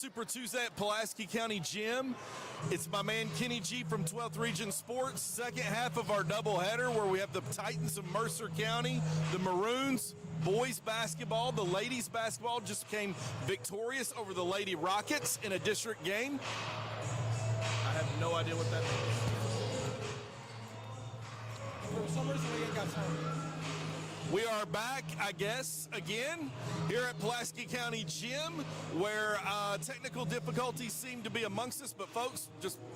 Super Tuesday at Pulaski County Gym. It's my man Kenny G from 12th Region Sports. Second half of our doubleheader where we have the Titans of Mercer County, the Maroons, boys basketball. The ladies basketball just came victorious over the Lady Rockets in a district game. I have no idea what that means. For some reason, we ain't got time. We are back, I guess, again here at Pulaski County Gym, where technical difficulties seem to be amongst us. But folks,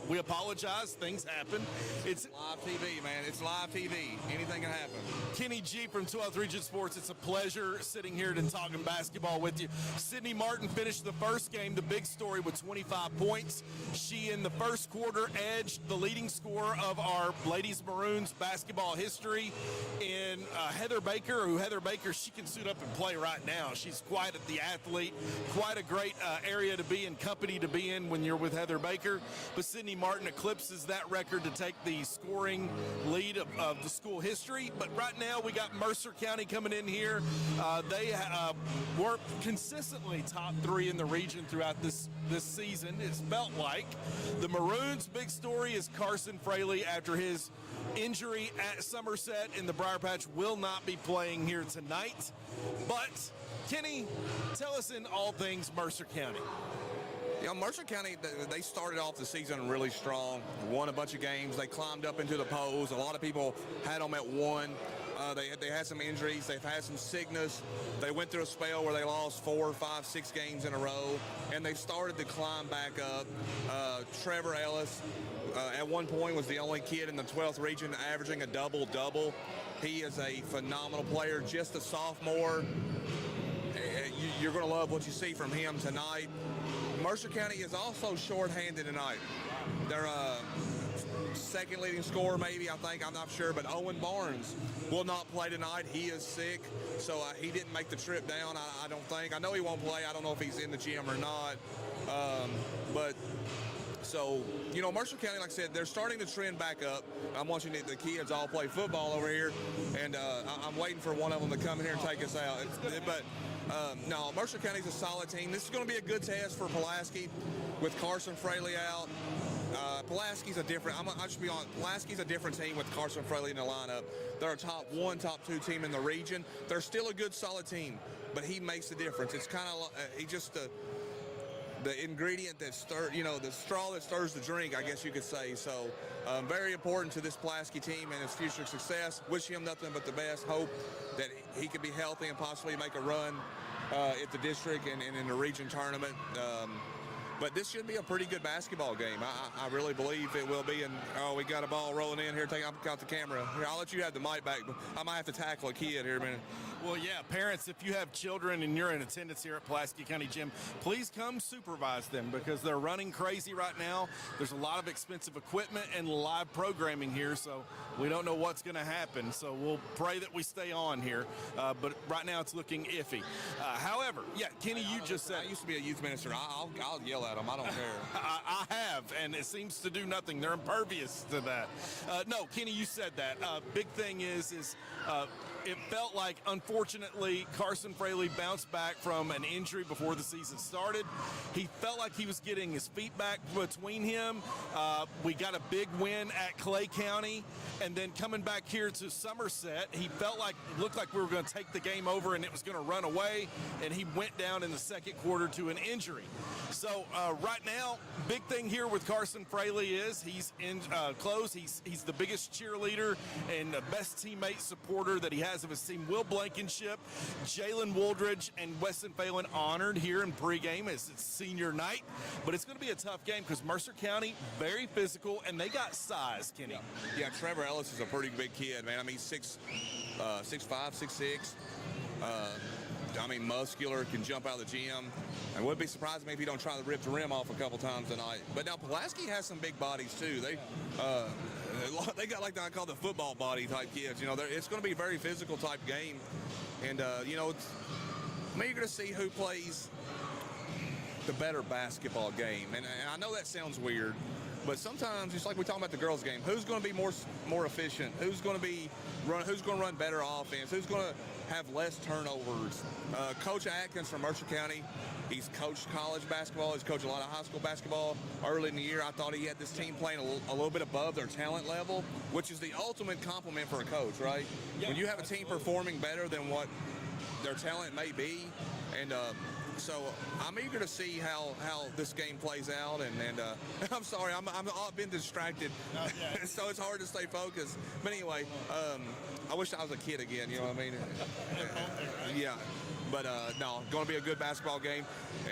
we apologize. Things happen. It's live TV, man. It's live TV. Anything can happen. Kenny G from 12th Region Sports. It's a pleasure sitting here and talking basketball with you. Sydney Martin finished the first game, the big story, with 25 points. She, in the first quarter, edged the leading scorer of our Ladies Maroons basketball history in Heather Baker. Heather Baker, she can suit up and play right now. She's quite the athlete, quite a great area to be in, company to be in when you're with Heather Baker. But Sydney Martin eclipses that record to take the scoring lead of the school history. But right now we got Mercer County coming in here. They were consistently top three in the region throughout this season. It's felt like. The Maroons' big story is Carson Fraley, after his injury at Somerset in the Briar Patch, will not be playing here tonight. But Kenny, tell us in all things Mercer County. You know, Mercer County, they started off the season really strong, won a bunch of games. They climbed up into the polls. A lot of people had them at one. They had some injuries. They've had some sickness. They went through a spell where they lost 4, 5, 6 games in a row, and they've started to climb back up. Trevor Ellis, at one point, was the only kid in the 12th region averaging a double-double. He is a phenomenal player, just a sophomore. You're going to love what you see from him tonight. Mercer County is also shorthanded tonight. They're second leading scorer, maybe, I think. I'm not sure. But Owen Barnes will not play tonight. He is sick, so he didn't make the trip down, I don't think. I know he won't play. I don't know if he's in the gym or not. So, you know, Mercer County, like I said, they're starting to trend back up. I'm watching the kids all play football over here, and I'm waiting for one of them to come in here and take us out. No, Mercer County's a solid team. This is going to be a good test for Pulaski with Carson Fraley out. Pulaski's a different, I'll just be honest, Pulaski's a different team with Carson Fraley in the lineup. They're a top 1, top 2 team in the region. They're still a good, solid team, but he makes the difference. It's kind of, he just, the ingredient that the straw that stirs the drink, I guess you could say. So very important to this Pulaski team and his future success. Wish him nothing but the best. Hope that he could be healthy and possibly make a run at the district and in the region tournament. But this should be a pretty good basketball game. I really believe it will be. And we got a ball rolling in here. I've got the camera. Here, I'll let you have the mic back. But I might have to tackle a kid here in a minute. Well, yeah, parents, if you have children and you're in attendance here at Pulaski County Gym, please come supervise them because they're running crazy right now. There's a lot of expensive equipment and live programming here, so we don't know what's going to happen. So we'll pray that we stay on here. But right now it's looking iffy. However, yeah, Kenny, you just said. I used to be a youth minister. I'll yell at them. I don't care. I have, and it seems to do nothing. They're impervious to that. No, Kenny, you said that. Big thing is it felt like, unfortunately, Carson Fraley bounced back from an injury before the season started. He felt like he was getting his feet back between him. We got a big win at Clay County, and then coming back here to Somerset, he looked like we were going to take the game over and it was going to run away, and he went down in the second quarter to an injury. So right now, big thing here with Carson Fraley is he's in close. He's the biggest cheerleader and the best teammate supporter that he has of his team. Will Blankenship, Jalen Wooldridge, and Weston Phelan honored here in pregame as it's senior night. But it's going to be a tough game because Mercer County, very physical, and they got size, Kenny. Yeah, Trevor Ellis is a pretty big kid, man. I mean, 6'5", 6'6". Muscular, can jump out of the gym. I wouldn't be surprised if he don't try to rip the rim off a couple times tonight. But now Pulaski has some big bodies too. They got like I call the football body type kids. You know, it's going to be a very physical type game, and you're going to see who plays the better basketball game. And I know that sounds weird, but sometimes, just like we talking about the girls' game, who's going to be more efficient? Who's going to run better offense? Who's going to have less turnovers? Coach Atkins from Mercer County, He's coached college basketball. He's coached a lot of high school basketball. Early in the year, I thought he had this team playing a little bit above their talent level, which is the ultimate compliment for a coach, right? Yeah, when you have a absolutely. team performing better than what their talent may be, and so I'm eager to see how this game plays out. And I'm sorry, I've been distracted, so it's hard to stay focused. But anyway, I wish I was a kid again. You know what I mean? Yeah. But no, going to be a good basketball game,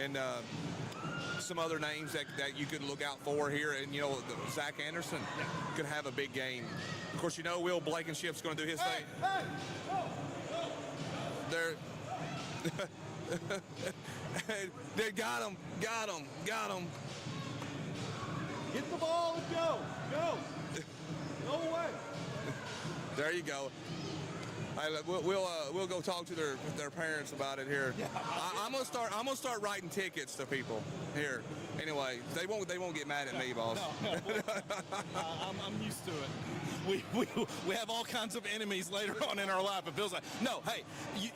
and some other names that you could look out for here. And Zach Anderson could have a big game. Of course, Will Blankenship's going to do his thing. They're they got him. Get the ball and go. Go away. There you go. We'll go talk to their parents about it here. Yeah. I'm gonna start writing tickets to people here. Anyway, they won't get mad at me, boss. No, I'm used to it. We have all kinds of enemies later on in our life. It feels like, no, hey,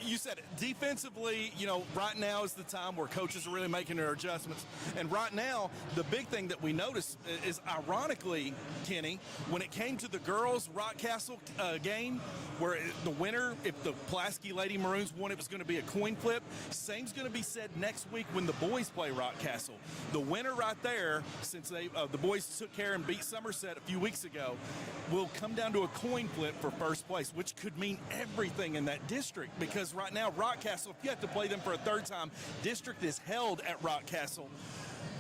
you said it. Defensively, right now is the time where coaches are really making their adjustments. And right now, the big thing that we noticed is, ironically, Kenny, when it came to the girls' Rockcastle game, where the winner, if the Pulaski Lady Maroons won, it was going to be a coin flip. Same's going to be said next week when the boys play Rockcastle. The winner right there, since the boys took care and beat Somerset a few weeks ago, will come down to a coin flip for first place, which could mean everything in that district, because right now Rockcastle, if you have to play them for a third time, district is held at Rockcastle.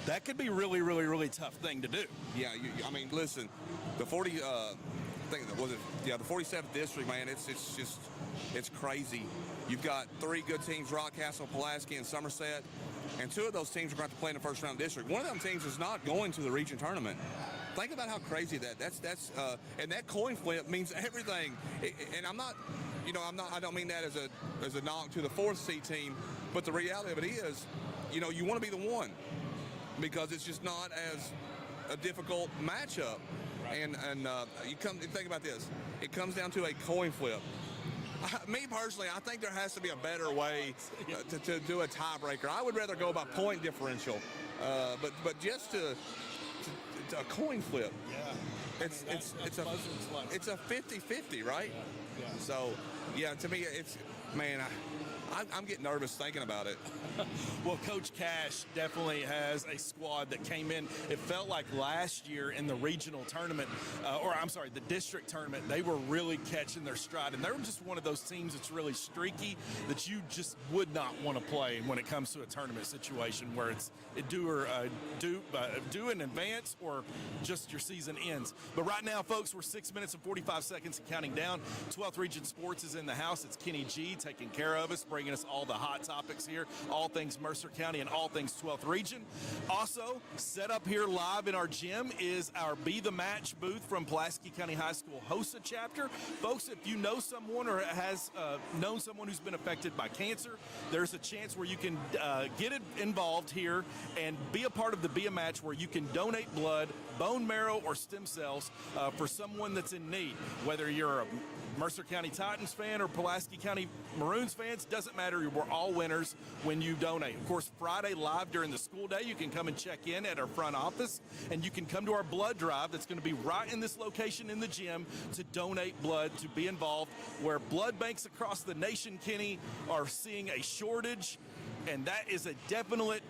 That could be really, really, really tough thing to do. Yeah, I mean, listen, the 47th district, man, it's crazy. You've got three good teams, Rockcastle, Pulaski, and Somerset, and two of those teams are going to play in the first round district. One of them teams is not going to the region tournament. Think about how crazy that's and that coin flip means everything. And I don't mean that as a knock to the fourth seed team, but the reality of it is, you want to be the one, because it's just not as a difficult matchup. Right. And think about this. It comes down to a coin flip. Me personally, I think there has to be a better way to do a tiebreaker. I would rather go by point differential, but just to a coin flip. Yeah. It's a 50-50, right? Yeah. So, yeah, to me, I'm getting nervous thinking about it. Well, Coach Cash definitely has a squad that came in. It felt like last year in the regional tournament, the district tournament, they were really catching their stride. And they were just one of those teams that's really streaky that you just would not want to play when it comes to a tournament situation where it's do in advance or just your season ends. But right now, folks, we're 6 minutes and 45 seconds and counting down. 12th Region Sports is in the house. It's Kenny G taking care of us, bringing us all the hot topics here, all things Mercer County and all things 12th Region. Also, set up here live in our gym is our Be the Match booth from Pulaski County High School HOSA chapter. Folks, if you know someone or has known someone who's been affected by cancer, there's a chance where you can get involved here and be a part of the Be a Match, where you can donate blood, bone marrow, or stem cells for someone that's in need. Whether you're a Mercer County Titans fan or Pulaski County Maroons fans, doesn't matter. We're all winners when you donate. Of course, Friday live during the school day, you can come and check in at our front office, and you can come to our blood drive that's going to be right in this location in the gym to donate blood, to be involved, where blood banks across the nation, Kenny, are seeing a shortage, and that is a definite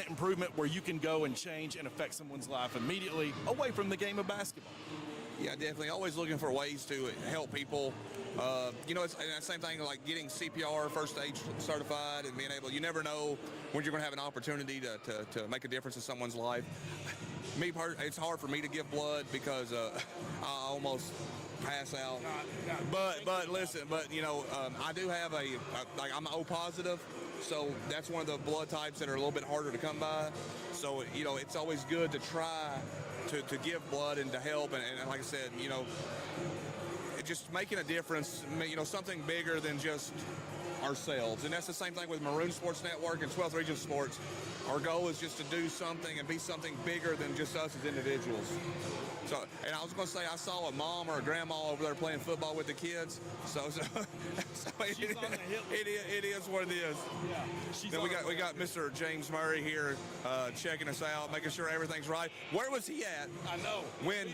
improvement where you can go and change and affect someone's life immediately away from the game of basketball. Yeah, definitely. Always looking for ways to help people. It's the same thing like getting CPR, first aid certified, and being able. You never know when you're going to have an opportunity to make a difference in someone's life. It's hard for me to give blood because I almost pass out. But listen, I do have I'm O positive, so that's one of the blood types that are a little bit harder to come by. So it's always good to try to give blood and to help, and like I said, just making a difference, something bigger than just ourselves. And that's the same thing with Maroon Sports Network and 12th Region Sports. Our goal is just to do something and be something bigger than just us as individuals. So, and I was going to say, I saw a mom or a grandma over there playing football with the kids. So it is what it is. Yeah. Then we got Mr. James Murray here checking us out, making sure everything's right. Where was he at? I know. When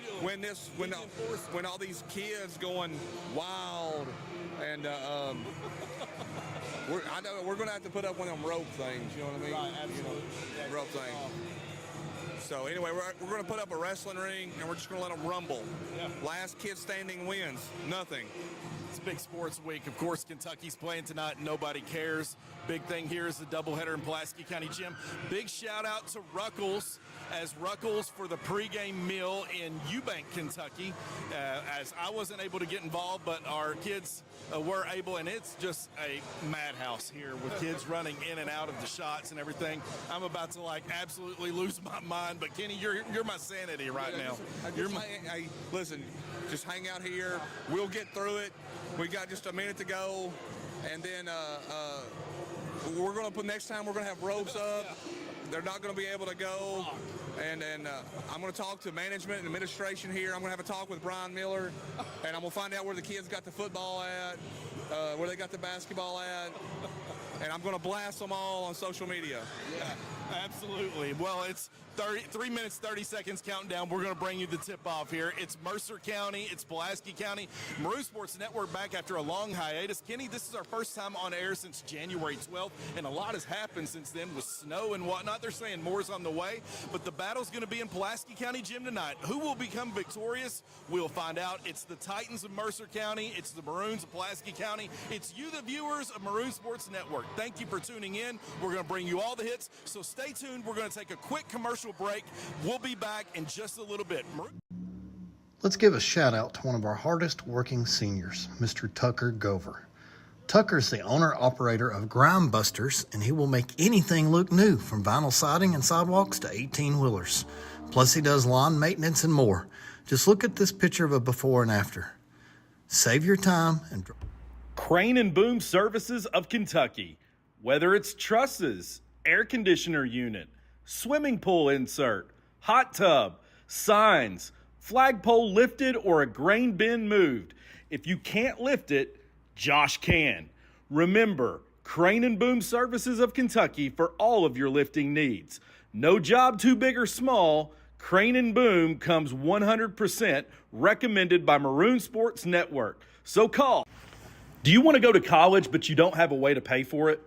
all these kids going wild and I know we're going to have to put up one of them rope things. You know what I mean? Right, absolutely. Rope thing. So anyway, we're going to put up a wrestling ring, and we're just going to let them rumble. Yeah. Last kid standing wins. Nothing. It's Big Sports Week. Of course, Kentucky's playing tonight. Nobody cares. Big thing here is the doubleheader in Pulaski County Gym. Big shout out to Ruckles, as Ruckles for the pregame meal in Eubank, Kentucky. As I wasn't able to get involved, but our kids were able, and it's just a madhouse here with kids running in and out of the shots and everything. I'm about to absolutely lose my mind, but Kenny, you're my sanity right now. Listen, just hang out here. We'll get through it. We got just a minute to go, and then we're going to put next time. We're going to have ropes up. They're not going to be able to go. And I'm going to talk to management and administration here. I'm going to have a talk with Brian Miller, and I'm going to find out where the kids got the football at, where they got the basketball at, and I'm going to blast them all on social media. Yeah, absolutely. Well, it's 3 minutes, 30 seconds counting down. We're going to bring you the tip-off here. It's Mercer County. It's Pulaski County. Maroon Sports Network back after a long hiatus. Kenny, this is our first time on air since January 12th, and a lot has happened since then with snow and whatnot. They're saying more's on the way, but the battle's going to be in Pulaski County Gym tonight. Who will become victorious? We'll find out. It's the Titans of Mercer County. It's the Maroons of Pulaski County. It's you, the viewers of Maroon Sports Network. Thank you for tuning in. We're going to bring you all the hits, so stay tuned. We're going to take a quick commercial break. We'll be back in just a little bit. Let's give a shout out to one of our hardest working seniors, Mr. Tucker Gover. Tucker's the owner-operator of Grime Busters, and he will make anything look new, from vinyl siding and sidewalks to 18-wheelers. Plus, he does lawn maintenance and more. Just look at this picture of a before and after. Save your time and... Crane and Boom Services of Kentucky. Whether it's trusses, air conditioner unit, swimming pool insert, hot tub, signs, flagpole lifted, or a grain bin moved. If you can't lift it, Josh can. Remember, Crane and Boom Services of Kentucky for all of your lifting needs. No job too big or small. Crane and Boom comes 100% recommended by Maroon Sports Network. So call. Do you want to go to college but you don't have a way to pay for it?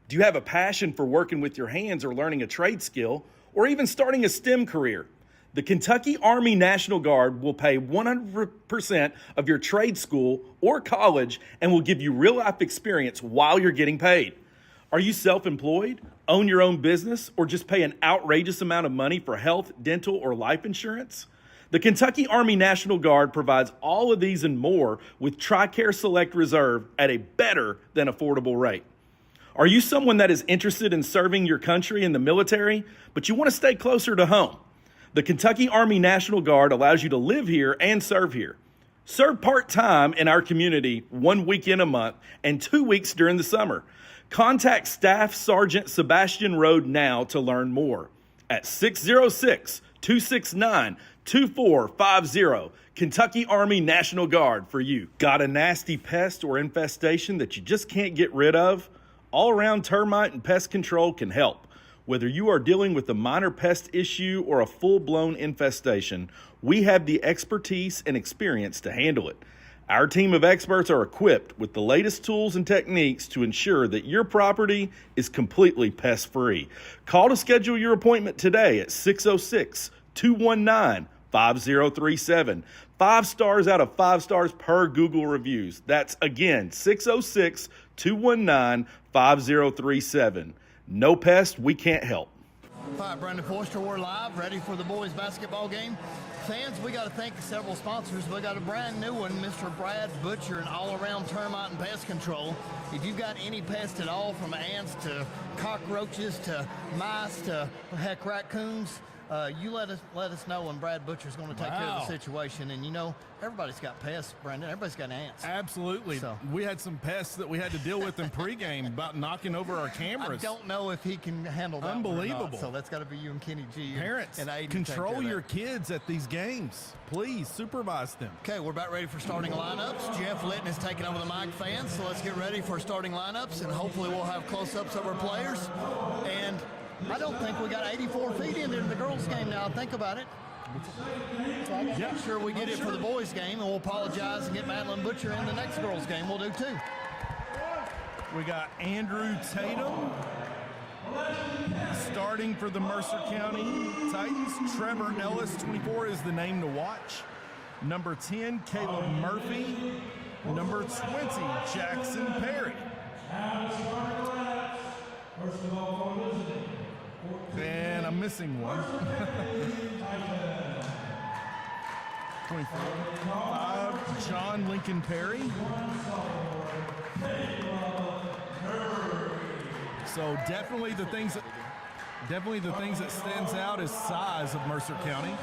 Do you have a passion for working with your hands or learning a trade skill, or even starting a STEM career? The Kentucky Army National Guard will pay 100% of your trade school or college and will give you real-life experience while you're getting paid. Are you self-employed, own your own business, or just pay an outrageous amount of money for health, dental, or life insurance? The Kentucky Army National Guard provides all of these and more with TRICARE Select Reserve at a better than affordable rate. Are you someone that is interested in serving your country in the military, but you want to stay closer to home? The Kentucky Army National Guard allows you to live here and serve here. Serve part-time in our community 1 weekend a month and 2 weeks during the summer. Contact Staff Sergeant Sebastian Rode now to learn more at 606-269-2450. Kentucky Army National Guard for you. Got a nasty pest or infestation that you just can't get rid of? All-around termite and pest control can help. Whether you are dealing with a minor pest issue or a full-blown infestation, we have the expertise and experience to handle it. Our team of experts are equipped with the latest tools and techniques to ensure that your property is completely pest-free. Call to schedule your appointment today at 606-219-5037. 5 stars out of 5 stars per Google reviews. That's, again, 606-219-5037. No pest we can't help. Hi, Brendan Forster. We're live, ready for the boys basketball game. Fans, we got to thank several sponsors. We got a brand new one, Mr. Brad Butcher, and all-around termite and pest control. If you've got any pest at all, from ants to cockroaches to mice to heck raccoons, You let us know when Brad Butcher's going to take care of the situation. And, everybody's got pests, Brendan. Everybody's got ants. Absolutely. So. We had some pests that we had to deal with in pregame about knocking over our cameras. I don't know if he can handle that. Unbelievable. One or not, so that's got to be you and Kenny G. Parents, and Aiden control your kids at these games. Please supervise them. Okay, we're about ready for starting lineups. Jeff Litton is taking over the mic, fans, so let's get ready for starting lineups, and hopefully we'll have close-ups of our players. And I don't think we got 84 feet in there in the girls' game now. Think about it. So I gotta make sure we get it for the boys' game, and we'll apologize and get Madeline Butcher in the next girls' game. We'll do too. We got Andrew Tatum starting for the Mercer County Titans. Trevor Ellis, 24, is the name to watch. Number 10, Caleb Murphy. Number 20, Jackson Perry. And I'm missing one. 25, John Lincoln Perry. So definitely the things that stands out is size of Mercer County.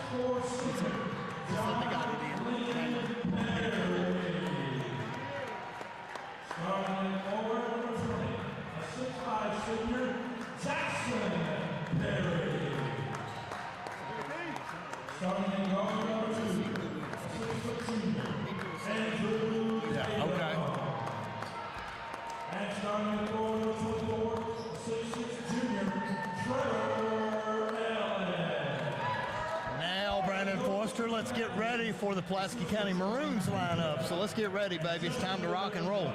Yeah, okay. Now, Brandon Forster, let's get ready for the Pulaski County Maroons lineup. So let's get ready, baby. It's time to rock and roll.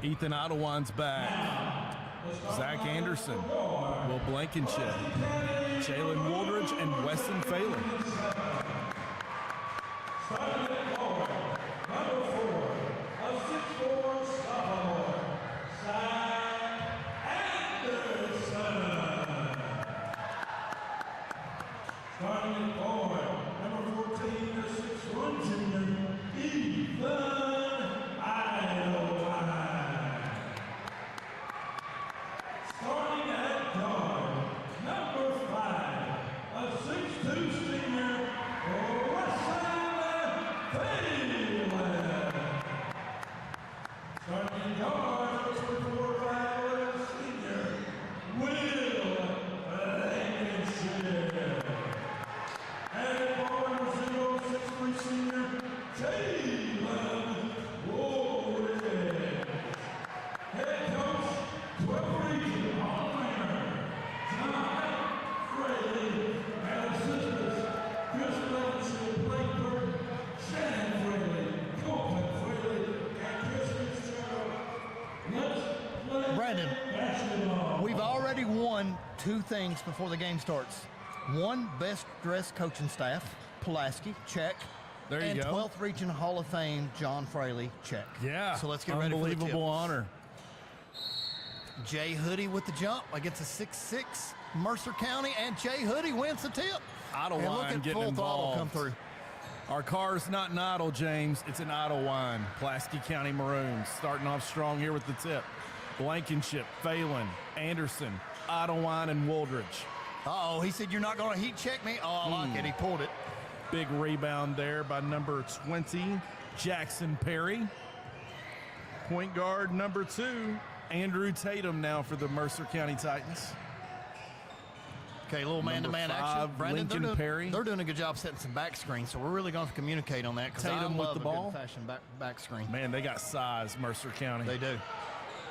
Ethan Ottawan's back. Zach Anderson, Will Blankenship, Jalen Wooldridge, and Weston Phelan. Brandon, we've already won 2 things before the game starts. 1, best dressed coaching staff, Pulaski, check. There you and go. 12th Region Hall of Fame, John Fraley, check. Yeah. So let's get ready for the tip. Unbelievable honor. Jay Hoodie with the jump against a 6'6" Mercer County, and Jay Hoodie wins the tip. Idle And look wine at getting full throttle involved. come through. Our car's not an idle, James. It's an idle wine. Pulaski County Maroons starting off strong here with the tip. Blankenship, Phelan, Anderson, Idlewine, and Wooldridge. Uh-oh, he said, you're not going to heat check me? Oh, I like it. He pulled it. Big rebound there by number 20, Jackson Perry. Point guard number 2, Andrew Tatum now for the Mercer County Titans. Okay, a little man-to-man Number action. 5, Brandon, Lincoln Perry. They're doing a good job setting some back screens, so we're really going to have to communicate on that. Tatum with the ball. Good-fashioned back screen. Man, they got size, Mercer County. They do.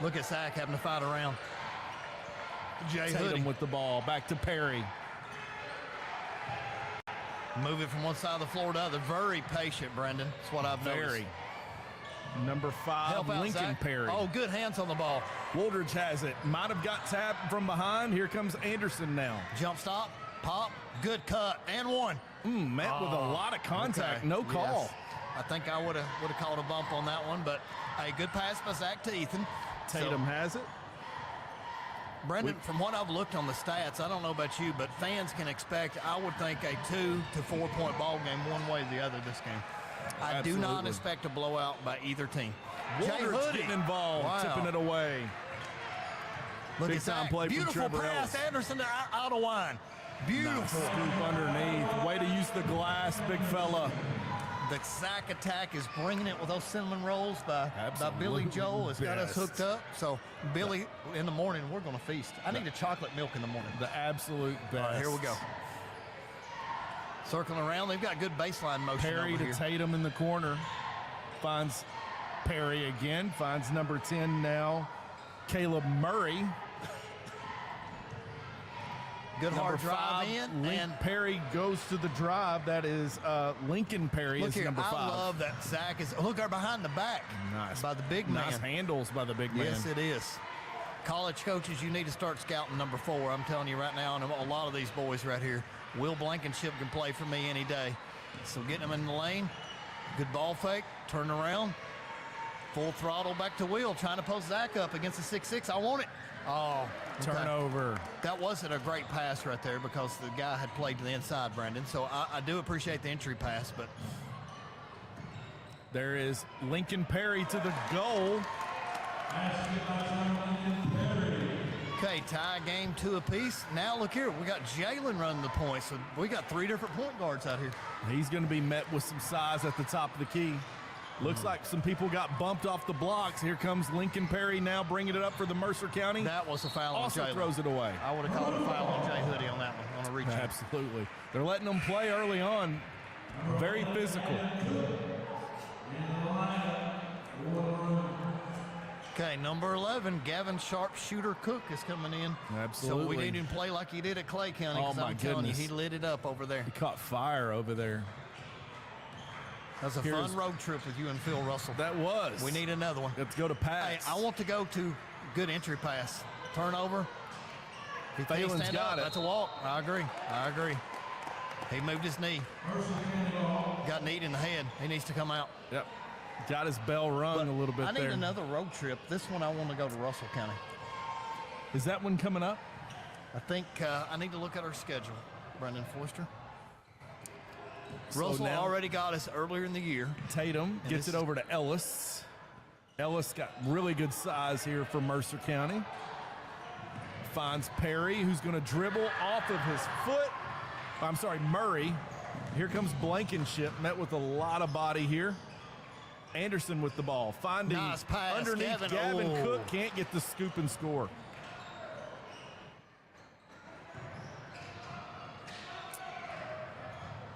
Look at Zach having to fight around. Jay Tatum Hoodie. with the ball. Back to Perry. Move it from one side of the floor to the other. Very patient, Brendan. That's what I've noticed. Very. Number 5, Help out, Lincoln Zach. Perry. Oh, good hands on the ball. Wooldridge has it. Might have got tapped from behind. Here comes Anderson now. Jump stop, pop, good cut, and one. Met with a lot of contact. Okay. No call. Yes. I think I would have called a bump on that one, but a good pass by Zach to Ethan. Tatum has it. Brendan, from what I've looked on the stats, I don't know about you, but fans can expect, I would think, a 2 to 4 point ball game one way or the other this game. I do not Absolutely. expect a blowout by either team. Jay Wooldridge Hoodie getting involved, Wow. tipping it away. Look Big at time Zach. play from Beautiful Trevor pass, Ellis. Anderson to Idlewine. Beautiful. Nice scoop underneath. Way to use the glass, big fella. The sack attack is bringing it with those cinnamon rolls by Billy Absolute Joel. Has got us best. hooked up. So, Billy, in the morning, we're going to feast. I need a chocolate milk in the morning. The absolute best. All right, here we go. Circling around. They've got good baseline motion Perry over to here. Tatum in the corner. Finds Perry again. Finds number 10 now, Caleb Murray. Good Number hard drive 5, in. And Perry goes to the drive. That is Lincoln Perry look is here, number 5. I love that sack. Look, they're behind the back Nice. by the big man. Nice handles by the big man. Yes, it is. College coaches, you need to start scouting number 4. I'm telling you right now, and a lot of these boys right here. Will Blankenship can play for me any day. So getting them in the lane, good ball fake, turn around, full throttle back to Will, trying to post Zach up against the 6'6". I want it. Oh, okay. Turnover. That wasn't a great pass right there because the guy had played to the inside, Brandon. So I do appreciate the entry pass, but There is Lincoln Perry to the goal. okay, tie game 2 apiece. Now look here, we got Jalen running the point, so we got 3 different point guards out here. He's going to be met with some size at the top of the key. Looks like some people got bumped off the blocks. Here comes Lincoln Perry now bringing it up for the Mercer County. That was a foul on Also Jalen. throws it away. I would have called a foul on Jay Hoodie on that one, on a reach. Absolutely. They're letting them play early on. Very physical. Okay, number 11, Gavin Sharpshooter Cook is coming in. Absolutely. So we need him to play like he did at Clay County, Oh, because my I'm telling you, goodness. he lit it up over there. He caught fire over there. That was a Here's- fun road trip with you and Phil Russell. That was. We need another one. Let's go to Hey, Pats. I want to go to good entry pass. Turnover. If he can't Phelan's stand got up, it. that's a walk. I agree. He moved his knee. Got kneed in the head. He needs to come out. Yep. Got his bell rung a little bit I need there. another road trip. This one I want to go to Russell County. Is that one coming up? I think I need to look at our schedule, Brendan Forster. So Russell now- already got us earlier in the year. Tatum gets this it is- over to Ellis. Ellis got really good size here for Mercer County. Finds Perry, who's going to dribble off of his foot. I'm sorry, Murray. Here comes Blankenship, met with a lot of body here. Anderson with the ball, finding Nice pass, underneath Gavin. Gavin Oh. Cook, can't get the scoop and score.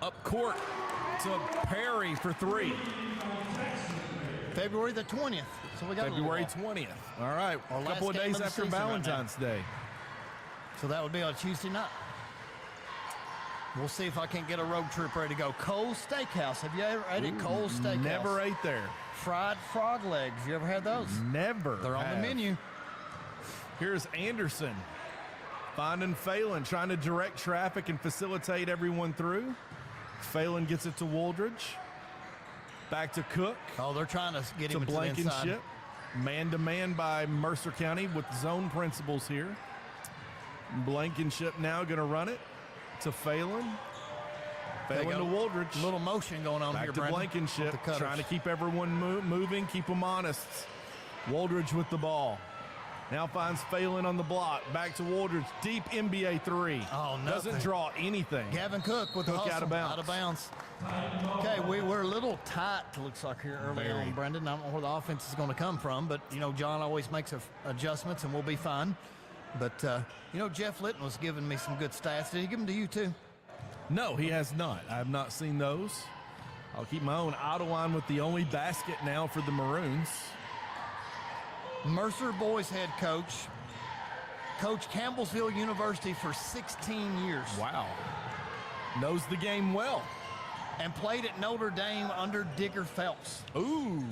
Up court to Perry for 3. February the 20th. So we got a little February while. 20th. All right, Our a couple last of game days of the after season right now. Valentine's Day. So that would be on Tuesday night. We'll see if I can get a road trip ready to go. Cole's Steakhouse. Have you ever ate at Cole's Steakhouse? Never ate there. Fried frog legs. You ever had those? Never. They're on the have. menu. Here's Anderson finding Phelan, trying to direct traffic and facilitate everyone through. Phelan gets it to Wooldridge. Back to Cook. Oh, they're trying to get To him into the inside. Blankenship. Man-to-man by Mercer County with zone principles here. Blankenship now going to run it to Phelan. They Phelan to got Wooldridge. a little motion going on Back here, to Brandon. Blankenship, with the cutters. trying to keep everyone moving, keep them honest. Wooldridge with the ball. Now finds Phelan on the block. Back to Wooldridge. Deep NBA 3. Oh, nothing. Doesn't draw anything. Gavin Cook with the Cook hustle. out of bounds. Out of bounds. Okay, we're a little tight, looks like, here early Very. on, Brendan. I don't know where the offense is going to come from, but, you know, John always makes adjustments, and we'll be fine. But, you know, Jeff Litton was giving me some good stats. Did he give them to you, too? No, he has not. I have not seen those. I'll keep my own. Ottawa with the only basket now for the Maroons. Mercer boys head coach. Coached Campbellsville University for 16 years. Wow. Knows the game well. And played at Notre Dame under Digger Phelps. Ooh.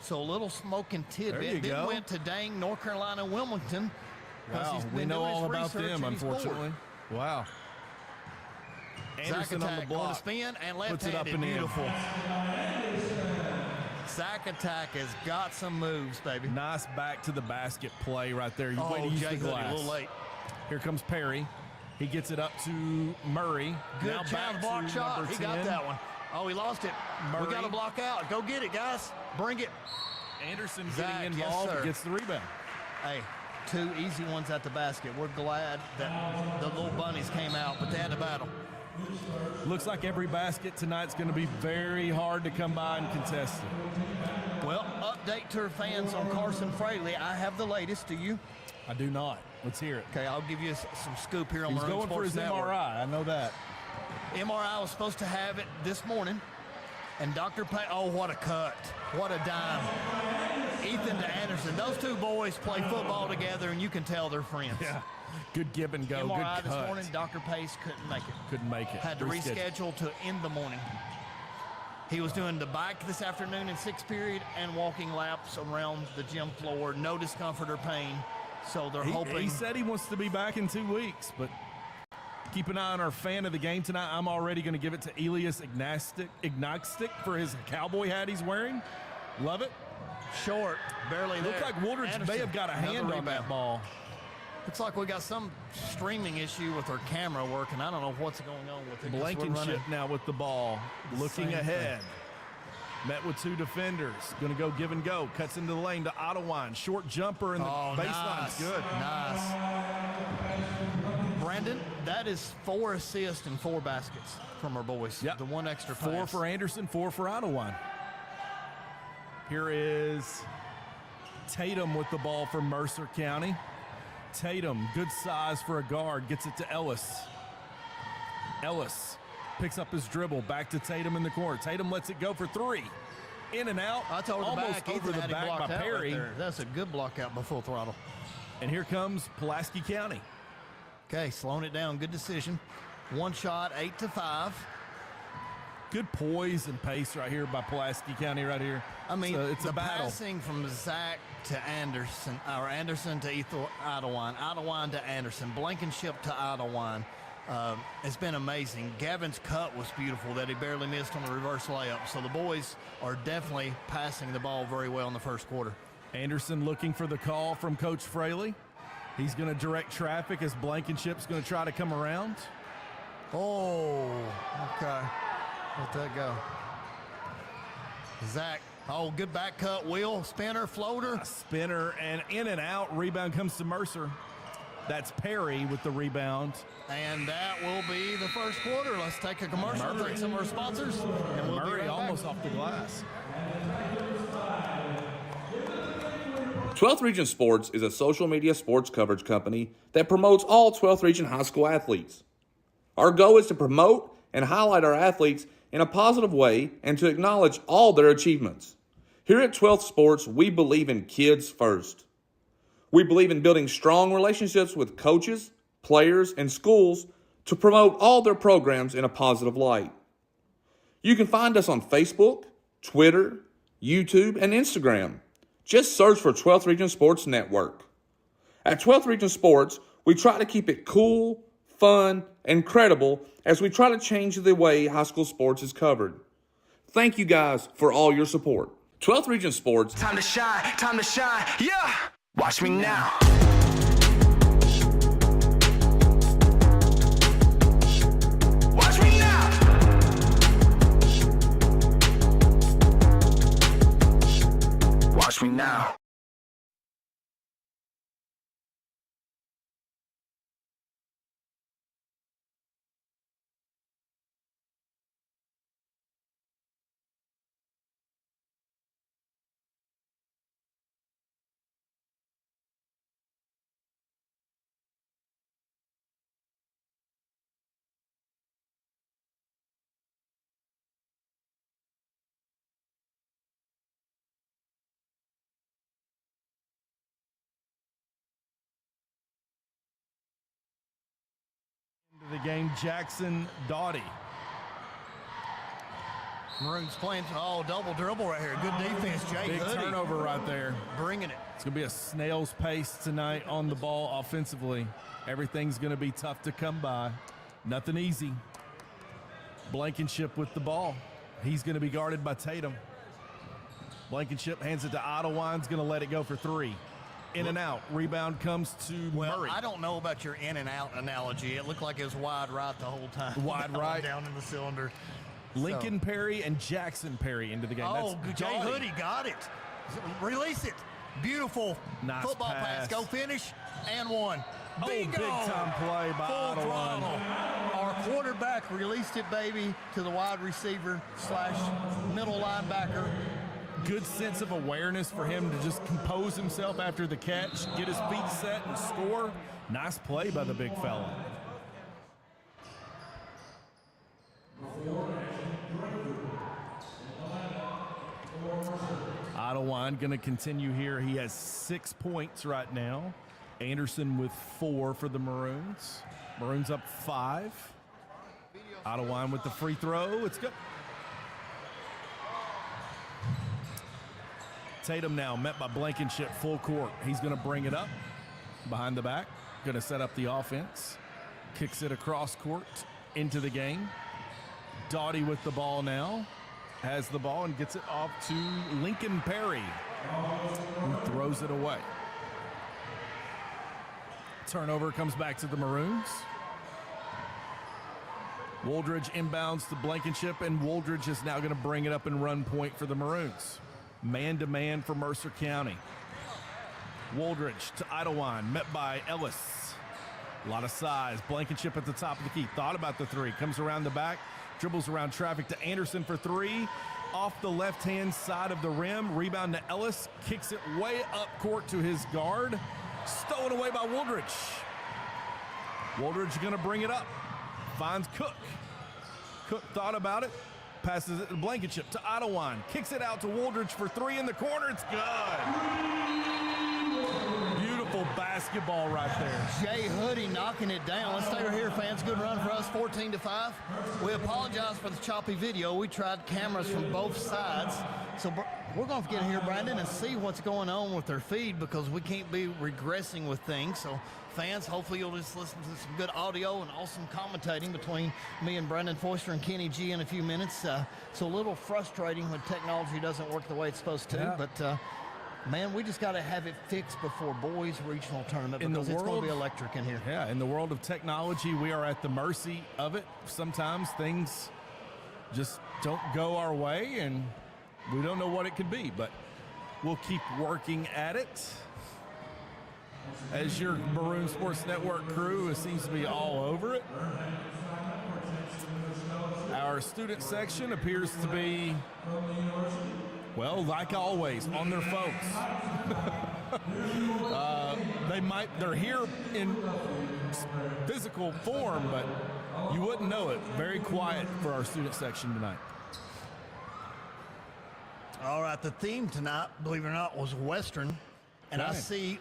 So a little smoking tidbit. There you Then go. went to Dang, North Carolina, Wilmington. 'cause Wow. he's We been know doing his all about research them, and he's bored. unfortunately. Wow. Zach Anderson on the attack going to block. spin and Puts it up left-handed. and in. Beautiful. Zach attack has got some moves, baby. Nice back to the basket play right there. You way to use Jay the Hoodie, glass. a little late. Here comes Perry. He gets it up to Murray. Good now challenge back block to shot. number He got 10. that one. Oh, he lost it. Murray. We got to block out. Go get it, guys. Bring it. Anderson Zach, getting yes, involved. sir. Gets the rebound. Hey, 2 easy ones at the basket. We're glad that the little bunnies came out, but they had a battle. Looks like every basket tonight's going to be very hard to come by and contest it. Well, update to our fans on Carson Fraley. I have the latest. Do you? I do not. Let's hear it. Okay, I'll give you some scoop here on He's Maroons going for Sports his Network. MRI. I know that. MRI was supposed to have it this morning, and Dr. Pay, oh, what a cut. What a dime. Ethan to Anderson. Those 2 boys play football together, and you can tell they're friends. Yeah. Good give and go. MRI Good this cut. morning, Dr. Pace couldn't make it. Couldn't make it. Had to reschedule to in the morning. He was doing the bike this afternoon in 6th period and walking laps around the gym floor. No discomfort or pain. So they're hoping. He said he wants to be back in 2 weeks, but keep an eye on our fan of the game tonight. I'm already going to give it to Elias Ignostic for his cowboy hat he's wearing. Love it. Short, barely there. Looked like Woodridge may have got a hand on that ball. Looks like we got some streaming issue with our camera working. I don't know what's going on with it. Blankenship now with the ball, looking ahead. Met with 2 defenders. Going to go give and go. Cuts into the lane to Ottawine. Short jumper, and the baseline's good. Nice. Brandon, that is 4 assists and 4 baskets from our boys. Yep. The 1 extra pass. 4 for Anderson, 4 for Ottawine. Here is Tatum with the ball for Mercer County. Tatum, good size for a guard, gets it to Ellis. Ellis picks up his dribble, back to Tatum in the corner. Tatum lets it go for 3. In and out. I told almost over the back by Perry. Right, that's a good block out by full throttle. And here comes Pulaski County. Okay, slowing it down. Good decision. 1 shot, 8-5. Good poise and pace right here by Pulaski County right here. I mean, it's a battle. Passing from Zach to Anderson, or Anderson to Ottawine, Ottawine to Anderson, Blankenship to Ottawine. It's been amazing. Gavin's cut was beautiful that he barely missed on the reverse layup. So the boys are definitely passing the ball very well in the first quarter. Anderson looking for the call from Coach Fraley. He's going to direct traffic as Blankenship's going to try to come around. Oh, okay. Let that go. Zach, oh, good back cut, wheel, spinner, floater. A spinner, and in and out. Rebound comes to Mercer. That's Perry with the rebound. And that will be the first quarter. Let's take a commercial, thank some of our sponsors. And we'll Murray be right almost back. off the glass. 12th Region Sports is a social media sports coverage company that promotes all 12th Region high school athletes. Our goal is to promote and highlight our athletes in a positive way and to acknowledge all their achievements. Here at 12th Sports, we believe in kids first. We believe in building strong relationships with coaches, players, and schools to promote all their programs in a positive light. You can find us on Facebook, Twitter, YouTube, and Instagram. Just search for 12th Region Sports Network. At 12th Region Sports, we try to keep it cool, fun, and credible as we try to change the way high school sports is covered. Thank you guys for all your support. 12th Region Sports. Time to shine, yeah! Watch me now. Watch me now. Watch me now. The game, Jackson Doughty. Maroons playing, double dribble right here. Good defense, Jay Big Hoodie. turnover right there. Bringing it. It's going to be a snail's pace tonight on the ball offensively. Everything's going to be tough to come by. Nothing easy. Blankenship with the ball. He's going to be guarded by Tatum. Blankenship hands it to Ottowine's going to let it go for 3. In and out. Rebound comes to Murray. I don't know about your in and out analogy. It looked like it was wide right the whole time. Wide right. Down in the cylinder. Lincoln Perry and Jackson Perry into the game. Oh, That's Jay Doughty. Hoodie got it. Release it. Beautiful Nice football pass. Go finish and one. Oh, Bingo! big-time play by Full Ottawa. throttle. Our quarterback released it, baby, to the wide receiver / middle linebacker. Good sense of awareness for him to just compose himself after the catch, get his feet set, and score. Nice play by the big fella. Ottawa going to continue here. He has 6 points right now. Anderson with 4 for the Maroons. Maroons up 5. Ottawa with the free throw. It's good. Tatum now met by Blankenship full court. He's going to bring it up behind the back. Going to set up the offense. Kicks it across court into the game. Doughty with the ball now. Has the ball and gets it off to Lincoln Perry, who throws it away. Turnover comes back to the Maroons. Woldridge inbounds to Blankenship, and Woldridge is now going to bring it up and run point for the Maroons. Man-to-man for Mercer County. Woldridge to Idlewind, met by Ellis. A lot of size. Blankenship at the top of the key. Thought about the three. Comes around the back. Dribbles around traffic to Anderson for 3. Off the left-hand side of the rim. Rebound to Ellis. Kicks it way up court to his guard. Stolen away by Woldridge. Woldridge going to bring it up. Finds Cook. Cook thought about it. Passes it to Blankenship to Idlewind. Kicks it out to Woldridge for 3 in the corner. It's good. Beautiful basketball right there. Jay Hoodie knocking it down. Let's stay right here, fans. Good run for us, 14-5. We apologize for the choppy video. We tried cameras from both sides. So we're going to get here, Brandon, and see what's going on with their feed because we can't be regressing with things. So fans, hopefully you'll just listen to some good audio and awesome commentating between me and Brandon Foister and Kenny G in a few minutes. It's a little frustrating when technology doesn't work the way it's supposed to, Yeah. but man, we just got to have it fixed before boys regional tournament because it's going to be electric in here. Yeah, in the world of technology, we are at the mercy of it. Sometimes things just don't go our way, and we don't know what it could be, but we'll keep working at it. As your Maroon Sports Network crew seems to be all over it. Our student section appears to be, well, like always, on their phones. They're here in physical form, but you wouldn't know it. Very quiet for our student section tonight. All right, the theme tonight, believe it or not, was Western. And I Right. see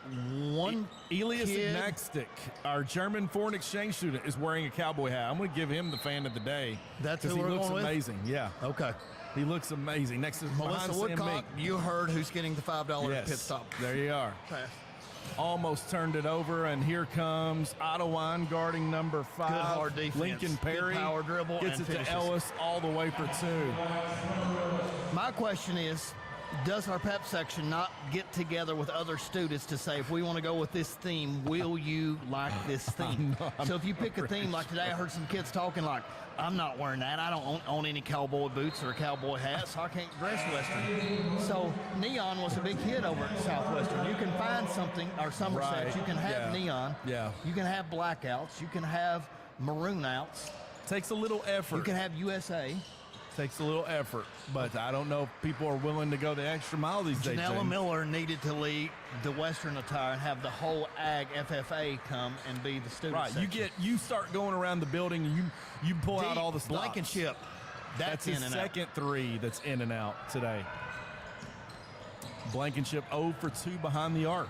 one Elias kid. Ignakstik, our German foreign exchange student, is wearing a cowboy hat. I'm going to give him the fan of the day. That's 'cause who he we're looks going with? amazing. Yeah, Okay. he looks amazing. Next to Melissa behind Sam Woodcock, Meek. you heard who's getting the $5 Yes, pit stop. there you are. Okay. Almost turned it over, and here comes Idlewind guarding number 5. Good hard defense. Lincoln Good Perry power dribble gets and it finishes. to Ellis all the way for 2. My question is, does our pep section not get together with other students to say, if we want to go with this theme, will you like this theme? So if you pick a theme, like today I heard some kids talking like, I'm not wearing that. I don't own any cowboy boots or a cowboy hat, so I can't dress Western. So neon was a big hit over at Southwestern. You can find something, or Somerset, Right. you can have Yeah. neon. Yeah. You can have blackouts. You can have maroon outs. Takes a little effort. You can have USA. Takes a little effort, but I don't know if people are willing to go the extra mile these days. Janella James. Miller needed to lead the Western attire and have the whole Ag FFA come and be the student Right, section. you start going around the building and you pull out all the stops. Blankenship. That's in his and second 3 that's in and out today. Blankenship 0 for 2 behind the arc.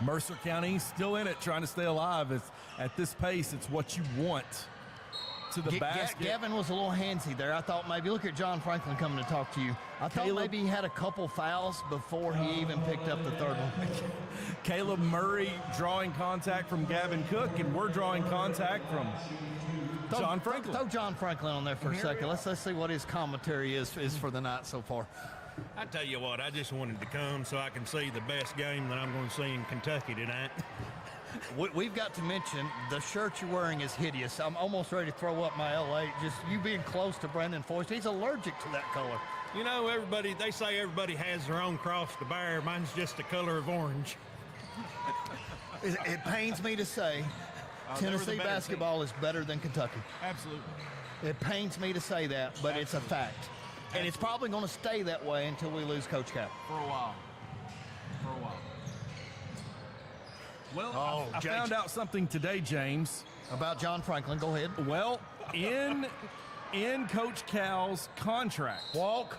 Mercer County still in it, trying to stay alive. It's, at this pace, it's what you want to the basket. Gavin was a little handsy there. I thought maybe, look at John Franklin coming to talk to you. I thought Caleb- maybe he had a couple fouls before he even picked up the third one. Caleb Murray drawing contact from Gavin Cook, and we're drawing contact from John Franklin. Throw John Franklin on there for a second. Let's see what his commentary is for the night so far. I tell you what, I just wanted to come so I can see the best game that I'm going to see in Kentucky tonight. We've got to mention the shirt you're wearing is hideous. I'm almost ready to throw up my LA. Just you being close to Brandon Foister. He's allergic to that color. You know, they say everybody has their own cross to bear. Mine's just the color of orange. It pains me to say Tennessee basketball is better than Kentucky. Absolutely. It pains me to say that, but it's a fact. And it's probably going to stay that way until we lose Coach Cap. For a while. Well, I Jay- found out something today, James. About John Franklin. Go ahead. Well, in Coach Cal's contract, Walk.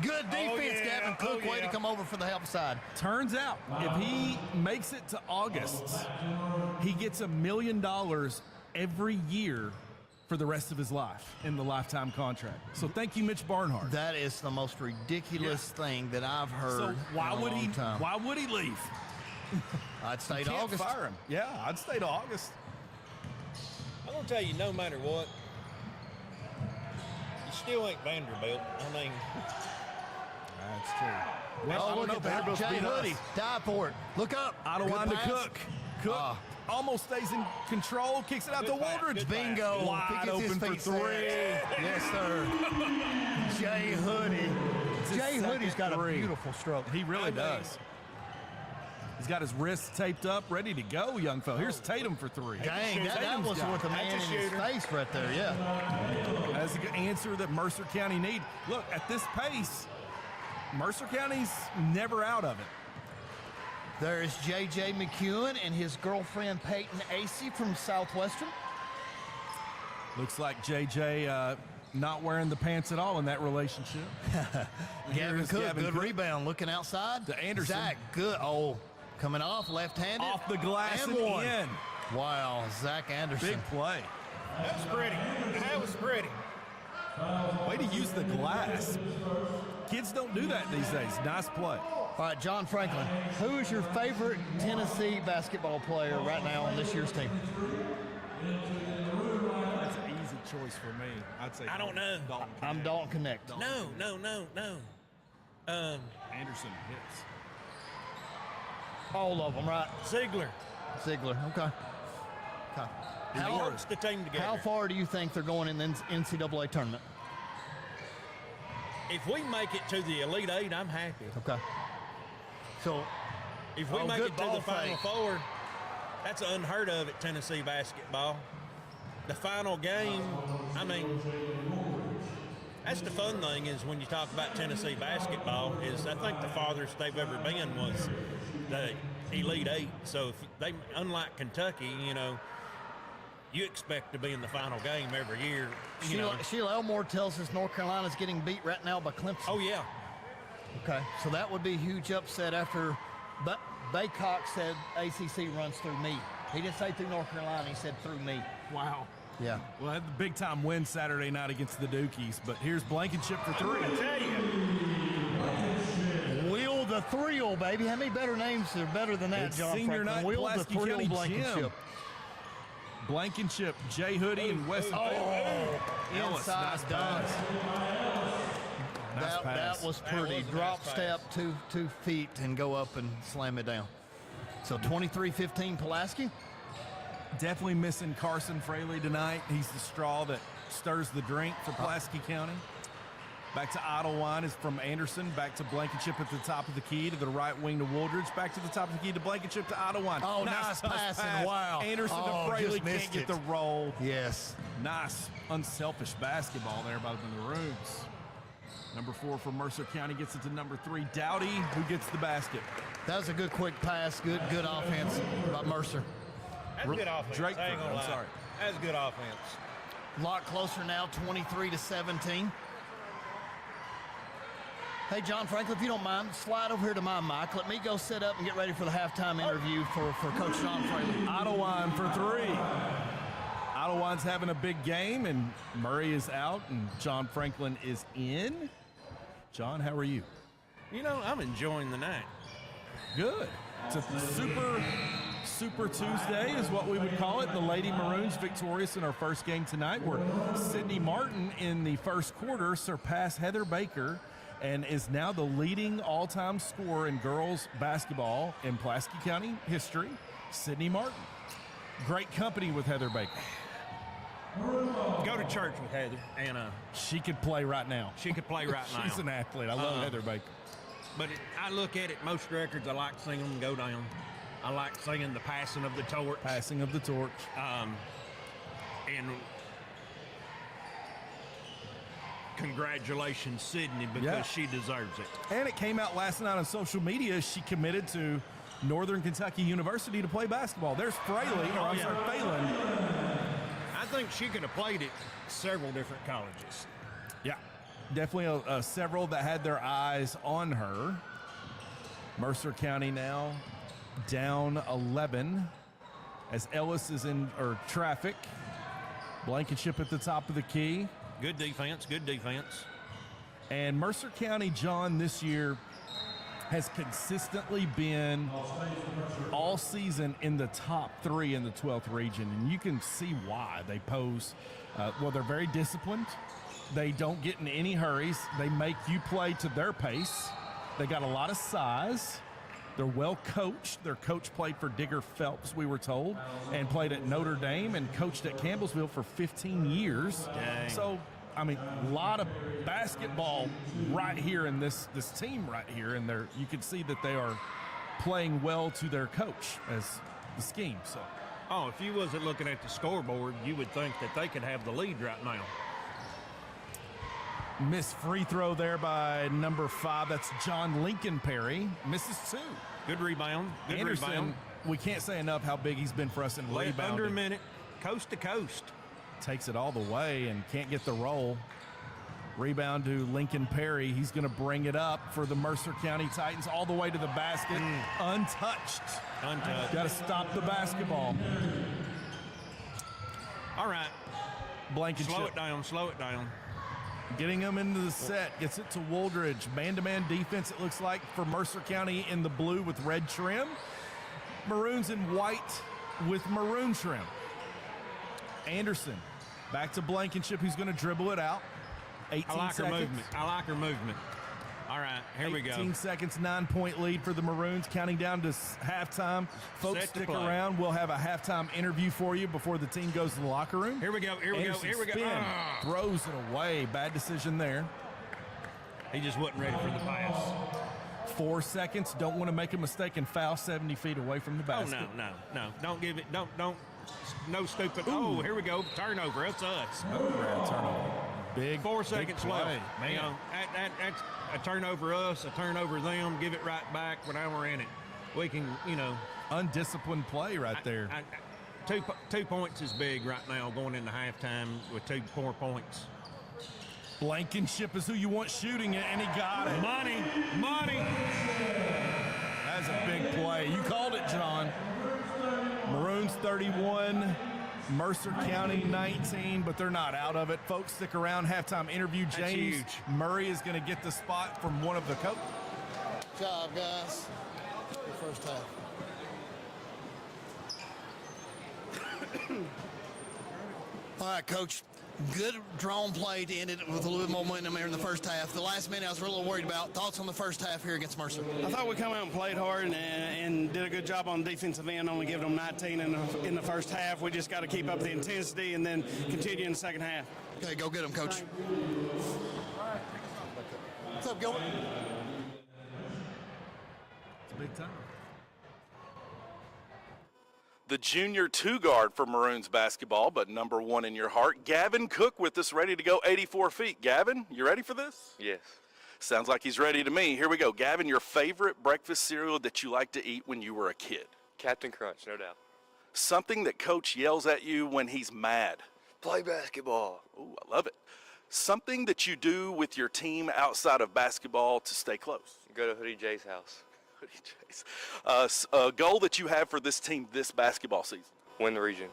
Good defense, yeah. Gavin Cook. Oh, Way to yeah. come over for the help side. turns out if he makes it to August, he gets $1 million every year for the rest of his life in the lifetime contract. So thank you, Mitch Barnhart. That is the most ridiculous thing that I've heard So why in a would long time. Why would he leave? I'd stay to Can't August. fire him. Yeah, I'd stay to August. I'm going to tell you, no matter what, you still ain't Vanderbilt. I mean, That's true. Well, I Oh, don't look know. at that. Vanderbilt's Jay beat us. Hoodie. Die for it. Look up. Ottawa Good to pass. Cook. Cook almost stays in control, kicks it out to Good pass, Waldridge. good pass. Bingo. Wide He gets his open for feet three. set. Yes, sir. Jay Hoodie. his Jay Hoodie's second got three. a beautiful stroke. He really does. He's got his wrists taped up, ready to go, young fella. Here's Tatum for three. Dang, that Tatum's was got with the it. man in That's a his shooter. face right there, yeah. That's the answer that Mercer County need. Look, at this pace, Mercer County's never out of it. There is J.J. McEwen and his girlfriend Peyton Acey from Southwestern. Looks like JJ not wearing the pants at all in that relationship. Gavin Here's Cook, Gavin good Cook. rebound, looking outside. To Anderson. Zach, good. Oh, coming off, left-handed. Off the glass and one. in. Wow, Zach Anderson. Big play. that was pretty. That was pretty. Way to use the glass. Kids don't do that these days. Nice play. All right, John Franklin, who is your favorite Tennessee basketball player right now on this year's team? That's an easy choice for me. I'd say I don't know. Dalton I'm Dalton Connect. No. Anderson hits. All of them, right? Ziegler. Ziegler, okay. He How, holds the team together. how far do you think they're going in the NCAA tournament? If we make it to the Elite Eight, I'm happy. Okay. So, If we make good it to ball the Final fake. Four, that's unheard of at Tennessee basketball. The final game, I mean, that's the fun thing is when you talk about Tennessee basketball is I think the farthest they've ever been was the Elite Eight. So if they, unlike Kentucky, you know, you expect to be in the final game every year. You know. Sheila Elmore tells us North Carolina's getting beat right now by Clemson. Oh yeah, Okay. So that would be a huge upset after Baycock said ACC runs through me. He didn't say through North Carolina, he said through me. Wow. Yeah. Well, I had the big time win Saturday night against the Dukies, but here's Blankenship for three. I tell you. Wheel the thrill, baby. How many better names are better than that, It's John senior Franklin? night, Wheel the Pulaski thrill, County Blankenship. Gym. Blankenship, Jay Hoodie, and West. Ellis, Inside nice dunk. pass. Nice That pass. was pretty. was a Drop nice step, 2 feet, and go up and slam it down. So 23-15 Pulaski. Definitely missing Carson Fraley tonight. He's the straw that stirs the drink for Pulaski County. Back to Idlewind is from Anderson. Back to Blankenship at the top of the key to the right wing to Wooldridge. Back to the top of the key to Blankenship to Idlewind. Oh, nice tough passing. pass. Wow. Anderson Oh, to Fraley just missed can't get it. the roll. Yes. Nice, unselfish basketball there by the Maroons. Number 4 for Mercer County gets it to number 3. Dowdy, who gets the basket. That was a good quick pass. Good offense by Mercer. That's good offense. Drake, I ain't gonna I'm lie. sorry. That's good offense. A lot closer now, 23-17. Hey, John Franklin, if you don't mind, slide over here to my mic. Let me go set up and get ready for the halftime interview for Coach John Franklin. Idlewind for 3. Idlewind's having a big game, and Murray is out, and John Franklin is in. John, how are you? You know, I'm enjoying the night. Good. It's a super Tuesday is what we would call it. The Lady Maroons victorious in our first game tonight, where Sydney Martin in the first quarter surpassed Heather Baker and is now the leading all-time scorer in girls basketball in Pulaski County history, Sydney Martin. Great company with Heather Baker. go to church with Heather, and She could play right now. she could play right now. She's an athlete. I love Heather Baker. But I look at it, most records, I like singing them go down. I like singing the passing of the torch. Passing of the torch. And congratulations, Sydney, because she deserves it. And it came out last night on social media. She committed to Northern Kentucky University to play basketball. There's Phelan. I think she could have played at several different colleges. Yeah, definitely several that had their eyes on her. Mercer County now down 11 as Ellis is in traffic. Blankenship at the top of the key. Good defense, good defense. And Mercer County, John, this year has consistently been all season in the top 3 in the 12th region. And you can see why. They pose, they're very disciplined. They don't get in any hurries. They make you play to their pace. They got a lot of size. They're well coached. Their coach played for Digger Phelps, we were told, and played at Notre Dame and coached at Campbellsville for 15 years. Dang. So, I mean, a lot of basketball right here in this team right here, and you can see that they are playing well to their coach as the scheme. So, if you wasn't looking at the scoreboard, you would think that they could have the lead right now. missed free throw there by number 5. That's John Lincoln Perry. Misses 2. Good rebound. Good Anderson, rebound. we can't say enough how big he's been for us in rebounding. Under a minute, coast to coast. Takes it all the way and can't get the roll. Rebound to Lincoln Perry. He's going to bring it up for the Mercer County Titans all the way to the basket. Untouched. Got to stop the basketball. All right. Blankenship. Slow it down. Getting him into the set. Gets it to Wooldridge. Man-to-man defense, it looks like, for Mercer County in the blue with red trim. Maroons in white with maroon trim. Anderson back to Blankenship, who's going to dribble it out. 18 I like seconds. her movement. All right, here we go. 18 seconds, 9-point lead for the Maroons, counting down to halftime. Folks, Set to stick play. around. We'll have a halftime interview for you before the team goes to the locker room. Here we go. Anderson spin, throws it away. Bad decision there. He just wasn't ready for the pass. 4 seconds. Don't want to make a mistake and foul 70 feet away from the basket. No. Don't give it. Don't. No stupid. Oh, here we go. Turnover. It's us. Brad, turnover. Big 4 seconds big play. left. Man, that's a turnover us, a turnover them. Give it right back. But now we're in it. We can, Undisciplined play right there. 2 points is big right now going into halftime with 2 4 points. Blankenship is who you want shooting it, and he got it. Money. That's a big play. You called it, John. Maroons 31, Mercer County 19, but they're not out of it. Folks, stick around. Halftime interview. James huge. Murray is going to get the spot from one of the coaches. Good job, guys. The first half. All right, Coach. Good drawn play to end it with a little bit more momentum here in the first half. The last minute I was really worried about. Thoughts on the first half here against Mercer? I thought we come out and played hard and did a good job on the defensive end, only giving them 19 in the first half. We just got to keep up the intensity and then continue in the second half. Okay, go get them, Coach. What's up, Gilbert? It's a big time. The junior 2-guard for Maroons basketball, but number 1 in your heart, Gavin Cook with us, ready to go 84 feet. Gavin, you ready for this? Yes. Sounds like he's ready to me. Here we go. Gavin, your favorite breakfast cereal that you liked to eat when you were a kid? Captain Crunch, no doubt. Something that Coach yells at you when he's mad? Play basketball. Ooh, I love it. Something that you do with your team outside of basketball to stay close? Go to Hoodie J's house. A goal that you have for this team this basketball season? Win the region.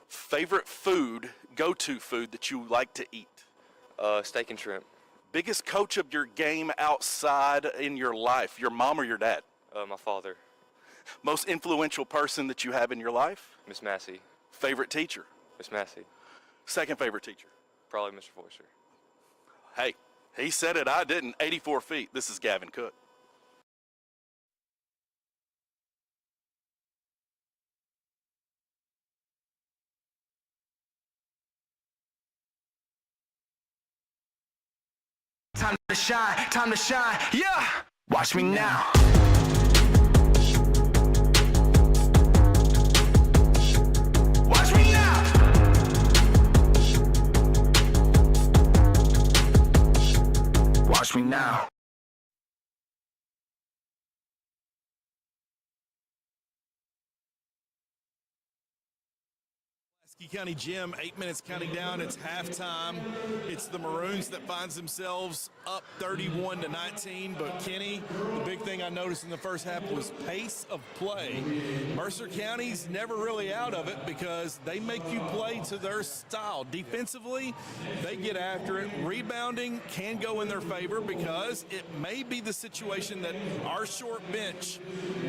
Favorite food, go-to food that you like to eat? Steak and shrimp. Biggest coach of your game outside in your life, your mom or your dad? My father. Most influential person that you have in your life? Miss Massey. Favorite teacher? Miss Massey. Second favorite teacher? Probably Mr. Foyster. Hey, he said it, I didn't. 84 feet. This is Gavin Cook. Time to shine, yeah! Watch me now. Watch me now. Watch me now. County Gym, 8 minutes counting down. It's halftime. It's the Maroons that finds themselves up 31-19. But Kenny, the big thing I noticed in the first half was pace of play. Mercer County's never really out of it because they make you play to their style. Defensively, they get after it. Rebounding can go in their favor because it may be the situation that our short bench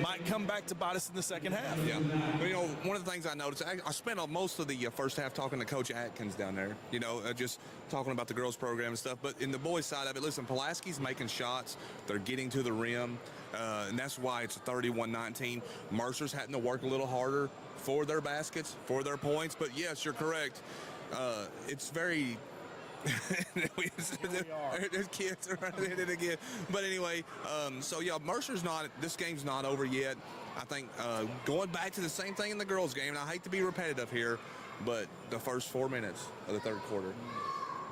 might come back to bite us in the second half. Yeah. But, you know, one of the things I noticed, I spent most of the first half talking to Coach Atkins down there, you know, just talking about the girls program and stuff. But in the boys side of it, listen, Pulaski's making shots. They're getting to the rim, and that's why it's 31-19. Mercer's having to work a little harder for their baskets, for their points. But, yes, you're correct. It's very there's kids right in it again. But anyway, so, yeah, this game's not over yet. I think going back to the same thing in the girls' game, and I hate to be repetitive here, but the first 4 minutes of the third quarter,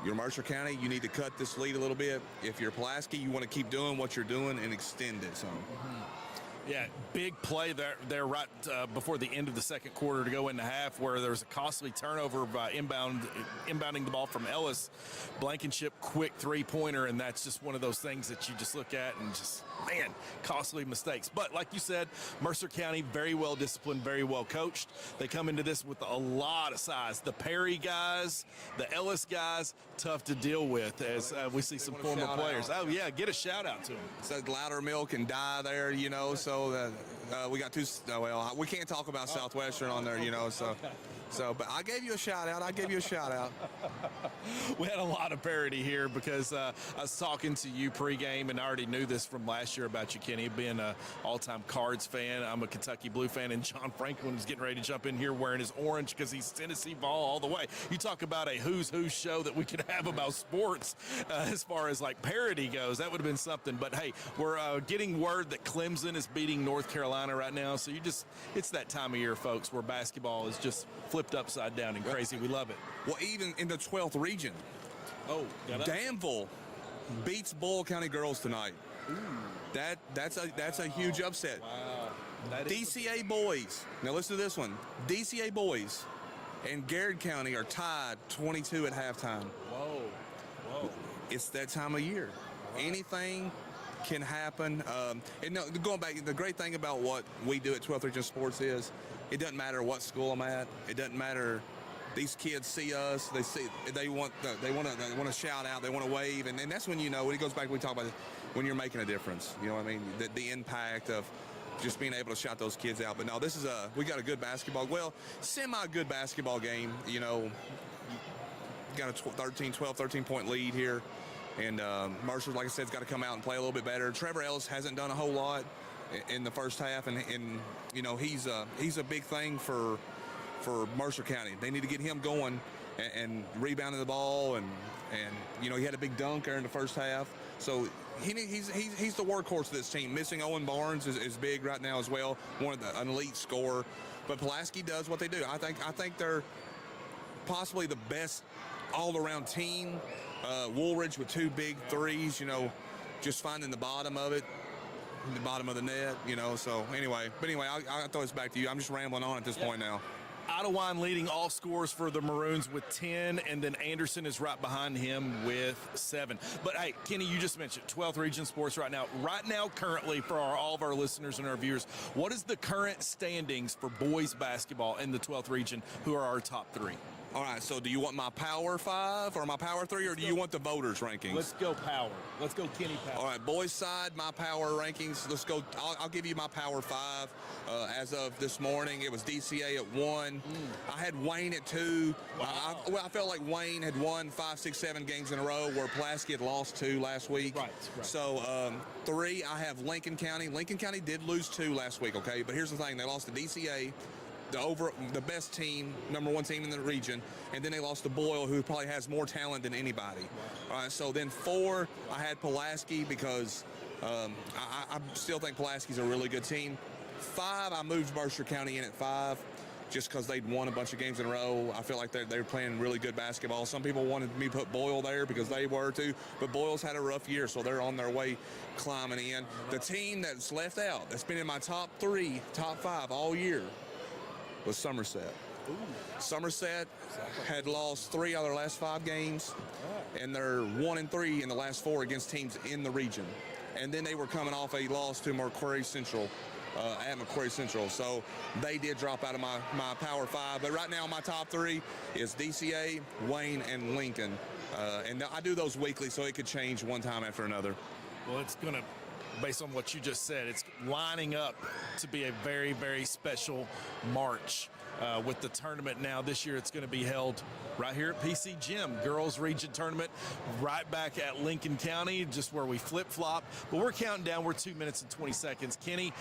you're Mercer County, you need to cut this lead a little bit. If you're Pulaski, you want to keep doing what you're doing and extend it some. Yeah, big play there right before the end of the second quarter to go into half where there was a costly turnover by inbounding the ball from Ellis. Blankenship, quick three-pointer, and that's just one of those things that you just look at and just, man, costly mistakes. But like you said, Mercer County, very well disciplined, very well coached. They come into this with a lot of size. The Perry guys, the Ellis guys, tough to deal with as we see some former players. Oh, yeah, get a shout-out to them. So Loudermilk and Dye there, you know, so we got two. Well, we can't talk about Southwestern on there, you know. So, but I gave you a shout out. We had a lot of parody here because I was talking to you pregame, and I already knew this from last year about you, Kenny, being an all-time Cards fan. I'm a Kentucky Blue fan, and John Franklin was getting ready to jump in here wearing his orange because he's Tennessee ball all the way. You talk about a who's who show that we could have about sports as far as like parody goes. That would have been something. But hey, we're getting word that Clemson is beating North Carolina right now. So it's that time of year, folks, where basketball is just flipped upside down and crazy. We love it. Well, even in the 12th region, Danville beats Bull County girls tonight. Ooh. That's a huge upset. Wow. DCA boys. Now listen to this one. DCA boys and Garrett County are tied 22 at halftime. Whoa. It's that time of year. Wow. Anything can happen. And no, going back, the great thing about what we do at 12th Region Sports is it doesn't matter what school I'm at. It doesn't matter. These kids see us. They want to shout out. They want to wave, and that's when you know. When it goes back, we talk about it, when you're making a difference. You know what I mean? The impact of just being able to shout those kids out. But no, we got a good basketball. Well, semi-good basketball game. You know, got a 13-point lead here. And Mercer, like I said, has got to come out and play a little bit better. Trevor Ellis hasn't done a whole lot in the first half, and you know, he's a big thing for Mercer County. They need to get him going and rebounding the ball, and you know, he had a big dunk there in the first half. So he's the workhorse of this team. Missing Owen Barnes is big right now as well, an elite scorer. But Pulaski does what they do. I think they're possibly the best all-around team. Woolridge with two big threes, you know, just finding the bottom of it, the bottom of the net, you know. So anyway, I'll throw this back to you. I'm just rambling on at this point now. Idlewild leading all scores for the Maroons with 10, and then Anderson is right behind him with 7. But hey, Kenny, you just mentioned 12th Region Sports right now. Right now, currently, for all of our listeners and our viewers, what is the current standings for boys basketball in the 12th Region? Who are our top 3? All right, so do you want my Power 5 or my Power 3, or do you want the voters' rankings? Let's go Power. Let's go Kenny Power. All right, boys side, my Power rankings. Let's go. I'll give you my Power 5. As of this morning, it was DCA at 1. I had Wayne at 2. Wow. I felt like Wayne had won 5, 6, 7 games in a row, where Pulaski had lost 2 last week. Right. So 3, I have Lincoln County. Lincoln County did lose 2 last week, okay? But here's the thing. They lost to DCA the best team, number one team in the region, and then they lost to Boyle, who probably has more talent than anybody. All right, so then 4, I had Pulaski because I still think Pulaski's a really good team. 5, I moved Mercer County in at 5 just because they'd won a bunch of games in a row. I feel like they were playing really good basketball. Some people wanted me to put Boyle there because they were too, but Boyle's had a rough year, so they're on their way climbing in. The team that's left out, that's been in my top 3, top 5 all year, was Somerset. Ooh. Somerset had lost 3 out of their last 5 games, and they're 1-3 in the last 4 against teams in the region. And then they were coming off a loss to Macquarie Central, at Macquarie Central. So they did drop out of my Power 5. But right now my top 3 is DCA, Wayne, and Lincoln. And I do those weekly, so it could change one time after another. Well, it's going to, based on what you just said, it's lining up to be a very, very special March with the tournament. Now this year it's going to be held right here at PC Gym, Girls Region Tournament, right back at Lincoln County, just where we flip-flop. But we're counting down. We're 2 minutes and 20 seconds. Kenny,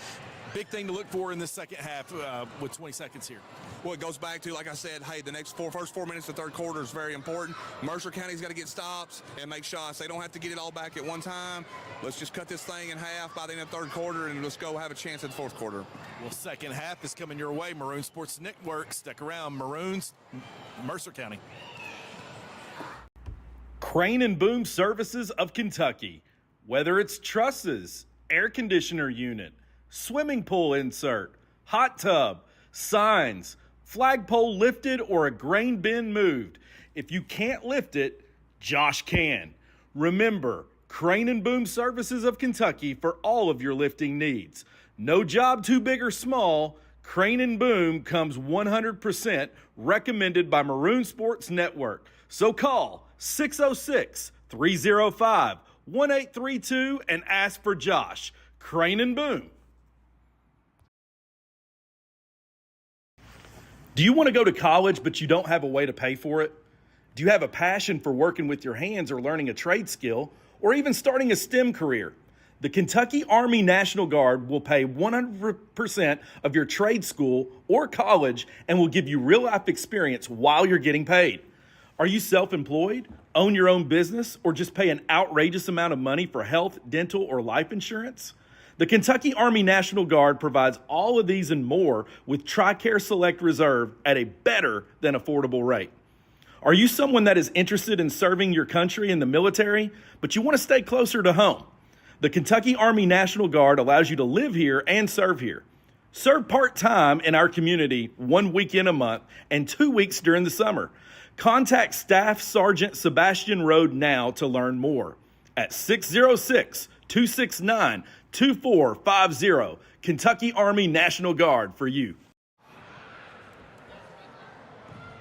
big thing to look for in the second half with 20 seconds here. Well, it goes back to, like I said, hey, the first 4 minutes of the third quarter is very important. Mercer County's got to get stops and make shots. They don't have to get it all back at one time. Let's just cut this thing in half by the end of the third quarter, and let's go have a chance at the fourth quarter. Well, second half is coming your way. Maroon Sports Network. Stick around. Maroons, Mercer County. Crane and Boom Services of Kentucky. Whether it's trusses, air conditioner unit, swimming pool insert, hot tub, signs, flagpole lifted, or a grain bin moved. If you can't lift it, Josh can. Remember, Crane and Boom Services of Kentucky for all of your lifting needs. No job too big or small. Crane and Boom comes 100% recommended by Maroon Sports Network. So call 606-305-1832 and ask for Josh. Crane and Boom. Do you want to go to college but you don't have a way to pay for it? Do you have a passion for working with your hands or learning a trade skill or even starting a STEM career? The Kentucky Army National Guard will pay 100% of your trade school or college and will give you real-life experience while you're getting paid. Are you self-employed, own your own business, or just pay an outrageous amount of money for health, dental, or life insurance? The Kentucky Army National Guard provides all of these and more with TRICARE Select Reserve at a better than affordable rate. Are you someone that is interested in serving your country in the military, but you want to stay closer to home? The Kentucky Army National Guard allows you to live here and serve here. Serve part-time in our community 1 weekend a month and 2 weeks during the summer. Contact Staff Sergeant Sebastian Rode now to learn more at 606-269-2450. Kentucky Army National Guard for you.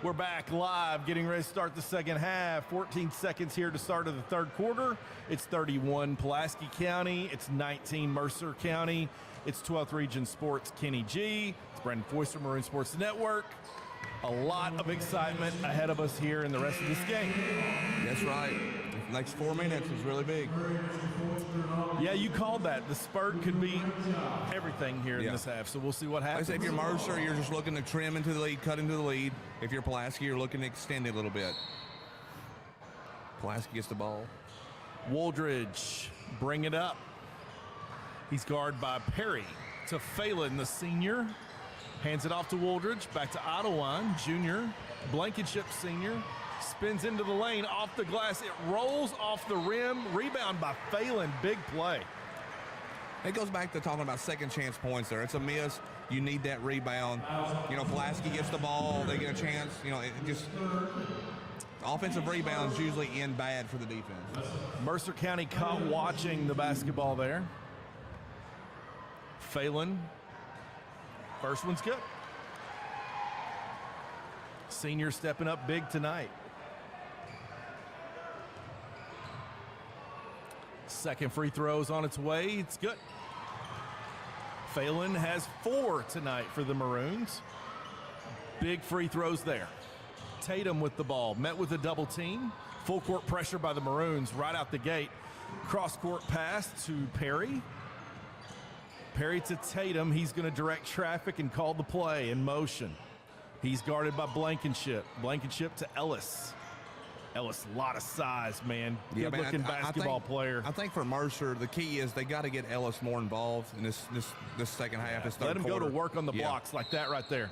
We're back live, getting ready to start the second half. 14 seconds here to start of the third quarter. It's 31 Pulaski County. It's 19 Mercer County. It's 12th Region Sports Kenny G. It's Brandon Foister, Maroon Sports Network. A lot of excitement ahead of us here in the rest of this game. That's right. The next 4 minutes is really big. Yeah, you called that. The spurt could be everything here in this half, so we'll see what happens. Like I say, if you're Mercer, you're just looking to trim into the lead, cut into the lead. If you're Pulaski, you're looking to extend it a little bit. Pulaski gets the ball. Wooldridge, bring it up. He's guarded by Perry to Phelan, the senior. Hands it off to Wooldridge, back to Ottawa, junior. Blankenship, senior. Spins into the lane, off the glass. It rolls off the rim. Rebound by Phelan. Big play. It goes back to talking about second chance points there. It's a miss. You need that rebound. You know, Pulaski gets the ball. They get a chance. You know, it just offensive rebounds usually end bad for the defense. Mercer County caught watching the basketball there. Phelan. First one's good. Senior stepping up big tonight. Second free throw's on its way. It's good. Phelan has 4 tonight for the Maroons. Big free throws there. Tatum with the ball. Met with a double team. Full court pressure by the Maroons right out the gate. Cross court pass to Perry. Perry to Tatum. He's going to direct traffic and call the play in motion. He's guarded by Blankenship. Blankenship to Ellis. Ellis, a lot of size, man. Good-looking basketball player. I think for Mercer, the key is they got to get Ellis more involved in this second half. This third Let him quarter. go to work on the blocks like that right there.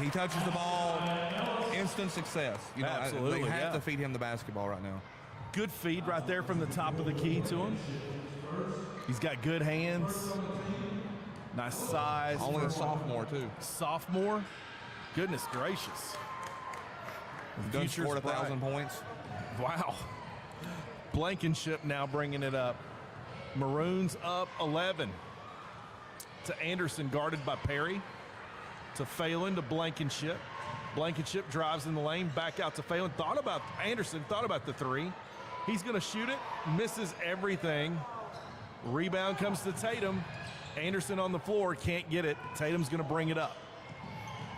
He touches the ball, instant success. Absolutely, they have to feed him the basketball right now. Good feed right there from the top of the key to him. He's got good hands. Nice size. Only a sophomore, too. Sophomore? Goodness gracious. Done scored 1,000 points. Wow. Blankenship now bringing it up. Maroons up 11. To Anderson, guarded by Perry. To Phelan, to Blankenship. Blankenship drives in the lane, back out to Phelan. Anderson thought about the three. He's going to shoot it, misses everything. Rebound comes to Tatum. Anderson on the floor, can't get it. Tatum's going to bring it up.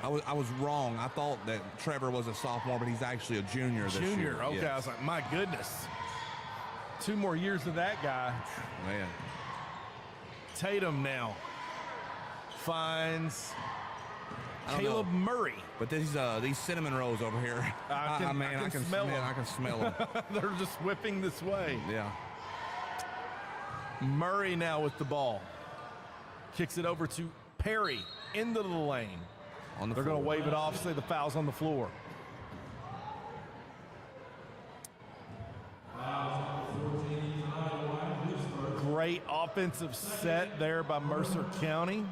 I was wrong. I thought that Trevor was a sophomore, but he's actually a junior this year. Junior, okay. Yes. I was like, my goodness. 2 more years of that guy. Man. Tatum now finds Caleb Murray. But these cinnamon rolls over here, I can smell them. I can smell them. They're just whipping this way. Yeah. Murray now with the ball. Kicks it over to Perry into the lane. They're going to wave it off, say the foul's on the floor. Great offensive set there by Mercer County.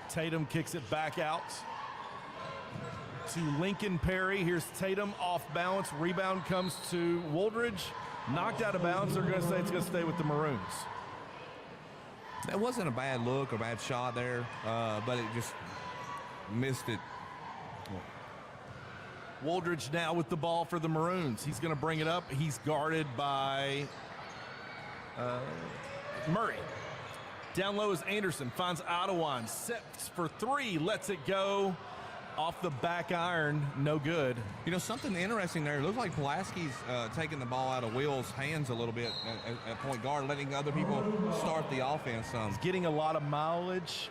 Tatum kicks it back out to Lincoln Perry. Here's Tatum off balance. Rebound comes to Woldridge. Knocked out of bounds. They're going to say it's going to stay with the Maroons. That wasn't a bad look or bad shot there, but it just missed it. Woldridge now with the ball for the Maroons. He's going to bring it up. He's guarded by Murray. Down low is Anderson. Finds Ottawa. Sets for 3. Lets it go. Off the back iron. No good. You know, something interesting there. It looks like Pulaski's taking the ball out of Will's hands a little bit at point guard, letting other people start the offense some. He's getting a lot of mileage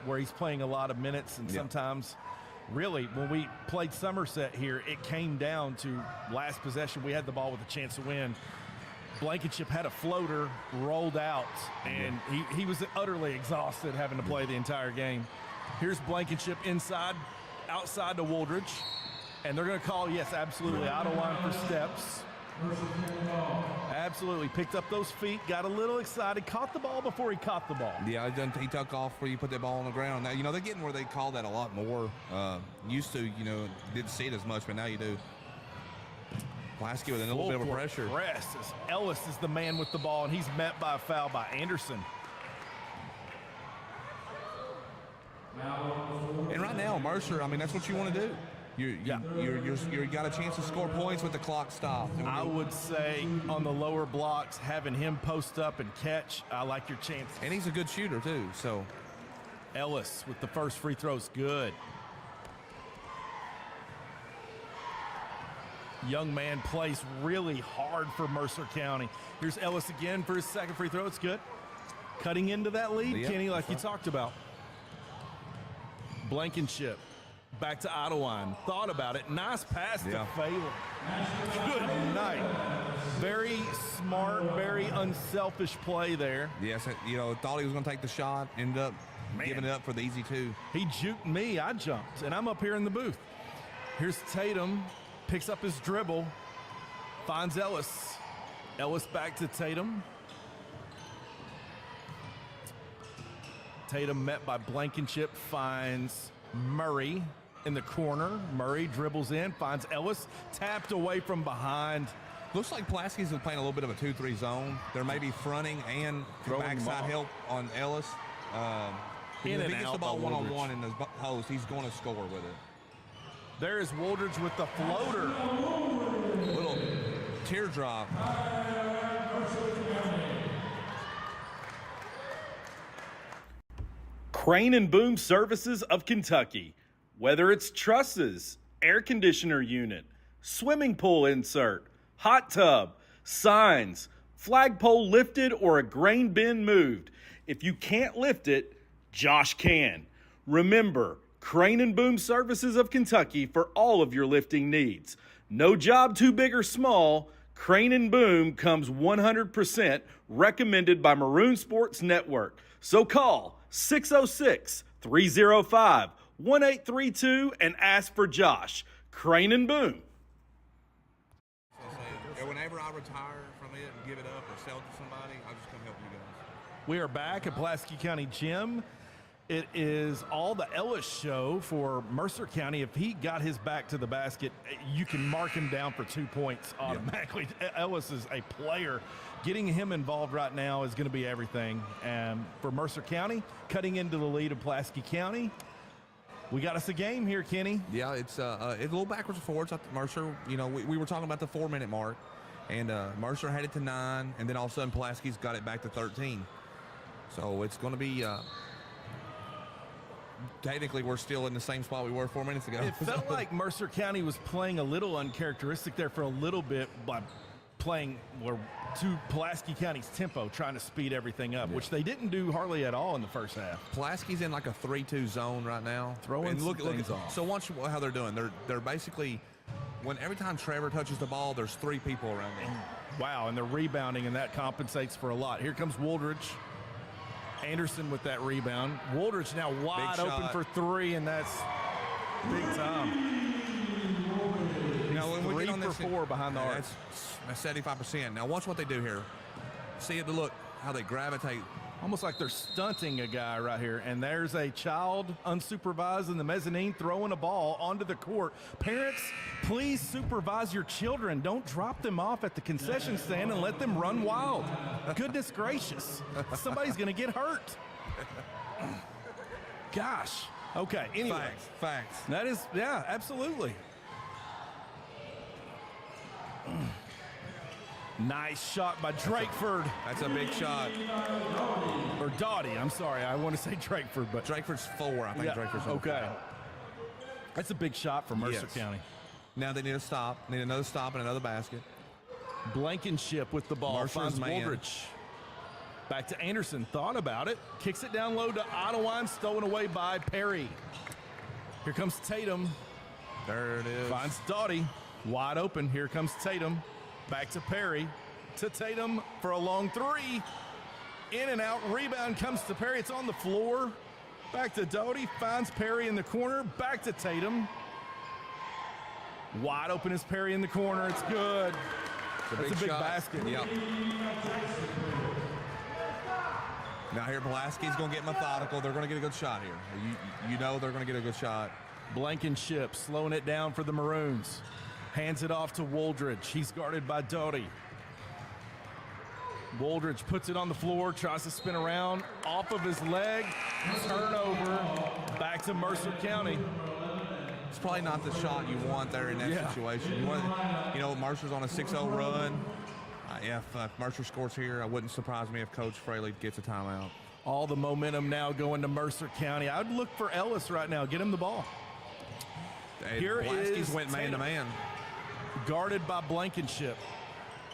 where he's playing a lot of minutes, and sometimes, really, when we played Somerset here, it came down to last possession. We had the ball with a chance to win. Blankenship had a floater, rolled out, and he was utterly exhausted having to play the entire game. Here's Blankenship inside. Outside to Woldridge, and they're going to call, yes, absolutely, out of line for steps. Absolutely, picked up those feet, got a little excited, caught the ball before he caught the ball. Yeah, he took off where you put that ball on the ground. Now, you know, they're getting where they call that a lot more. Used to, you know, didn't see it as much, but now you do. Pulaski with a little bit of a pressure. Press as Ellis is the man with the ball, and he's met by a foul by Anderson. And right now, Mercer, I mean, that's what you want to do. You got a chance to score points with the clock stopped. I would say on the lower blocks, having him post up and catch, I like your chances. And he's a good shooter, too. So Ellis with the first free throw is good. Young man plays really hard for Mercer County. Here's Ellis again for his second free throw. It's good. Cutting into that lead, Kenny, like you talked about. Blankenship back to Ottawa. Thought about it. Nice pass to Phelan. Good night. Very smart, very unselfish play there. Yes, you know, thought he was going to take the shot, ended up giving it up for the easy 2. He juked me. I jumped, and I'm up here in the booth. Here's Tatum. Picks up his dribble. Finds Ellis. Ellis back to Tatum. Tatum met by Blankenship, finds Murray in the corner. Murray dribbles in, finds Ellis, tapped away from behind. Looks like Pulaski's playing a little bit of a 2-3 zone. There may be fronting and backside help on Ellis. If he gets the ball one-on-one in the post, he's going to score with it. There is Woldridge with the floater. Little teardrop. Crane and Boom Services of Kentucky. Whether it's trusses, air conditioner unit, swimming pool insert, hot tub, signs, flagpole lifted, or a grain bin moved. If you can't lift it, Josh can. Remember, Crane and Boom Services of Kentucky for all of your lifting needs. No job too big or small. Crane and Boom comes 100% recommended by Maroon Sports Network. So call 606-305-1832 and ask for Josh. Crane and Boom. Whenever I retire from it and give it up or sell it to somebody, I'll just come help you guys. We are back at Pulaski County Gym. It is all the Ellis show for Mercer County. If he got his back to the basket, you can mark him down for 2 points automatically. Yeah. Ellis is a player. Getting him involved right now is going to be everything. And for Mercer County, cutting into the lead of Pulaski County, we got us a game here, Kenny. Yeah, it's a little backwards and forwards. Mercer, we were talking about the 4-minute mark, and Mercer had it to 9, and then all of a sudden Pulaski's got it back to 13. So it's going to be technically we're still in the same spot we were 4 minutes ago. It felt like Mercer County was playing a little uncharacteristic there for a little bit by playing to Pulaski County's tempo, trying to speed everything up, which they didn't do hardly at all in the first half. Pulaski's in like a 3-2 zone right now. Throwing and look things off. So watch how they're doing. They're basically, every time Trevor touches the ball, there's 3 people around him. Wow, and they're rebounding, and that compensates for a lot. Here comes Woldridge. Anderson with that rebound. Woldridge now wide open for 3, and that's big time. When we get on this 4 behind the arc. That's 75%. Now watch what they do here. See it, look how they gravitate. Almost like they're stunting a guy right here. And there's a child unsupervised in the mezzanine throwing a ball onto the court. Parents, please supervise your children. Don't drop them off at the concession stand and let them run wild. Goodness gracious. Somebody's going to get hurt. Gosh. Okay, anyway. Facts. That is, yeah, absolutely. Nice shot by Drakeford. That's a big shot. Or Doughty, I'm sorry. I want to say Drakeford, but Drakeford's 4, I think. Yeah, Drakeford's 4. Okay. That's a big shot for Mercer County. Now they need a stop. Need another stop and another basket. Blankenship with the ball. Mercer's finds Woldridge. Back to Anderson. Thought about it. Kicks it down low to Ottawine. Stolen away by Perry. Here comes Tatum. There it is. Finds Doughty. Wide open. Here comes Tatum. Back to Perry. To Tatum for a long 3. In and out. Rebound comes to Perry. It's on the floor. Back to Doughty. Finds Perry in the corner. Back to Tatum. Wide open is Perry in the corner. It's good. That's a big basket. Yep. Now here Pulaski's going to get methodical. They're going to get a good shot here. You know they're going to get a good shot. Blankenship slowing it down for the Maroons. Hands it off to Woldridge. He's guarded by Doughty. Woldridge puts it on the floor, tries to spin around, off of his leg, turnover, back to Mercer County. It's probably not the shot you want there in that situation. You want, Mercer's on a 6-0 run. If Mercer scores here, it wouldn't surprise me if Coach Fraley gets a timeout. All the momentum now going to Mercer County. I would look for Ellis right now. Get him the ball. Here Pulaski's is went man-to-man. Guarded by Blankenship.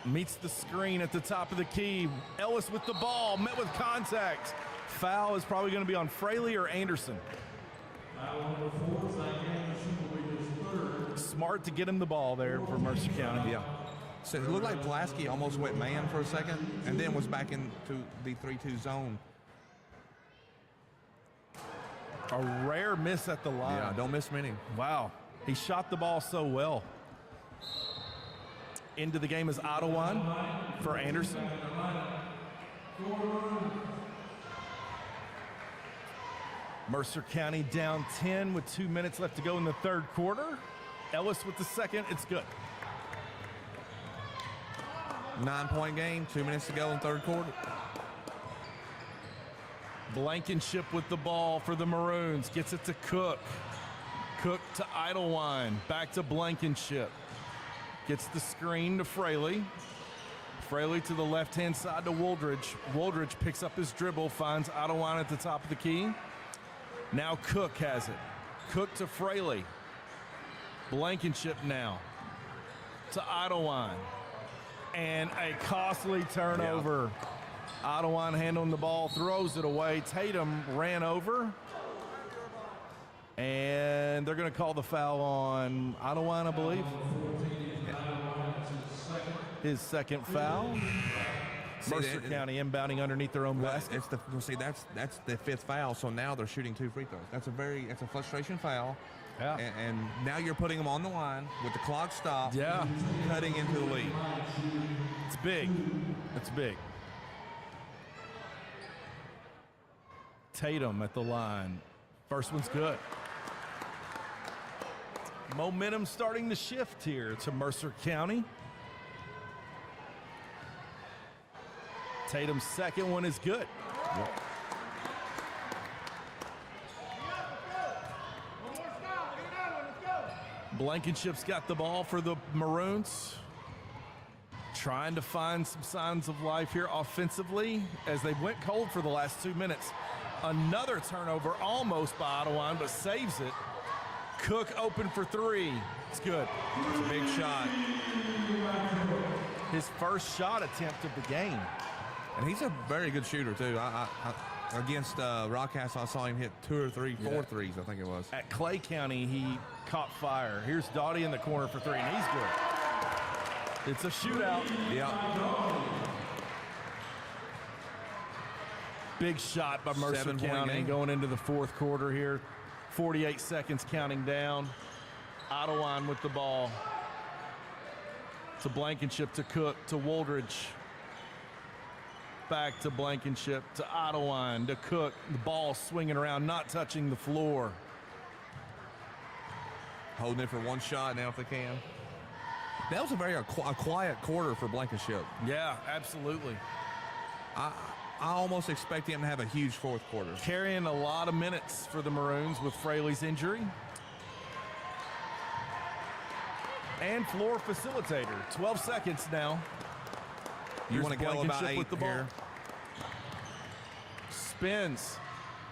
Meets the screen at the top of the key. Ellis with the ball, met with contact. Foul is probably going to be on Fraley or Anderson. Smart to get him the ball there for Mercer County. Yeah. So it looked like Pulaski almost went man for a second and then was back into the 3-2 zone. A rare miss at the line. Yeah, don't miss many. Wow. He shot the ball so well. Into the game is Ottawine for Anderson. Mercer County down 10 with 2 minutes left to go in the third quarter. Ellis with the second. It's good. 9-point game, 2 minutes to go in third quarter. Blankenship with the ball for the Maroons. Gets it to Cook. Cook to Idlewine. Back to Blankenship. Gets the screen to Fraley. Fraley to the left-hand side to Woldridge. Woldridge picks up his dribble, finds Idlewine at the top of the key. Now Cook has it. Cook to Fraley. Blankenship now to Idlewine. And a costly turnover. Ottawa handling the ball, throws it away. Tatum ran over. And they're going to call the foul on Ottawa, I believe. His second foul. Mercer County inbounding underneath their own basket. That's the 5th foul. So now they're shooting 2 free throws. That's a frustration foul. Yeah. And now you're putting them on the line with the clock stopped. Yeah. Cutting into the lead. It's big. It's big. Tatum at the line. First one's good. Momentum starting to shift here to Mercer County. Tatum's second one is good. Yep. Blankenship's got the ball for the Maroons. Trying to find some signs of life here offensively as they went cold for the last 2 minutes. Another turnover almost by Ottawa, but saves it. Cook open for 3. It's good. It's a big shot. His first shot attempt of the game. And he's a very good shooter, too. Against Rockcastle, I saw him hit 2 or 3, 4 threes, I think it was. At Clay County, he caught fire. Here's Doughty in the corner for 3, and he's good. It's a shootout. Yeah. Big shot by Mercer County going into the 4th quarter here. 48 seconds counting down. Ottawa with the ball. To Blankenship, to Cook, to Woldridge. Back to Blankenship, to Ottawa, to Cook. The ball swinging around, not touching the floor. Holding it for one shot now if they can. That was a very quiet quarter for Blankenship. Yeah, absolutely. I almost expect him to have a huge 4th quarter. Carrying a lot of minutes for the Maroons with Fraley's injury. And floor facilitator. 12 seconds now. You want to go about 8 with the ball. here. Spins.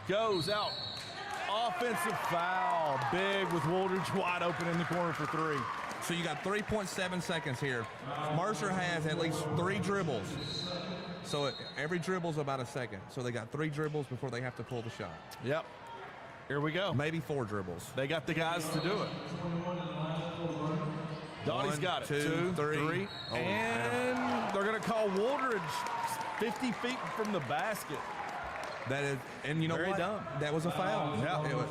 Goes out. Offensive foul. Big with Woldridge wide open in the corner for 3. So you got 3.7 seconds here. Mercer has at least 3 dribbles. So every dribble's about a second. So they got 3 dribbles before they have to pull the shot. Yep. Here we go. Maybe 4 dribbles. They got the guys to do it. Doughty's got it. 2, 3. Oh, and they're going to call Woldridge 50 feet from the basket. That is, and you know Very what? dumb. That was a foul. Yeah.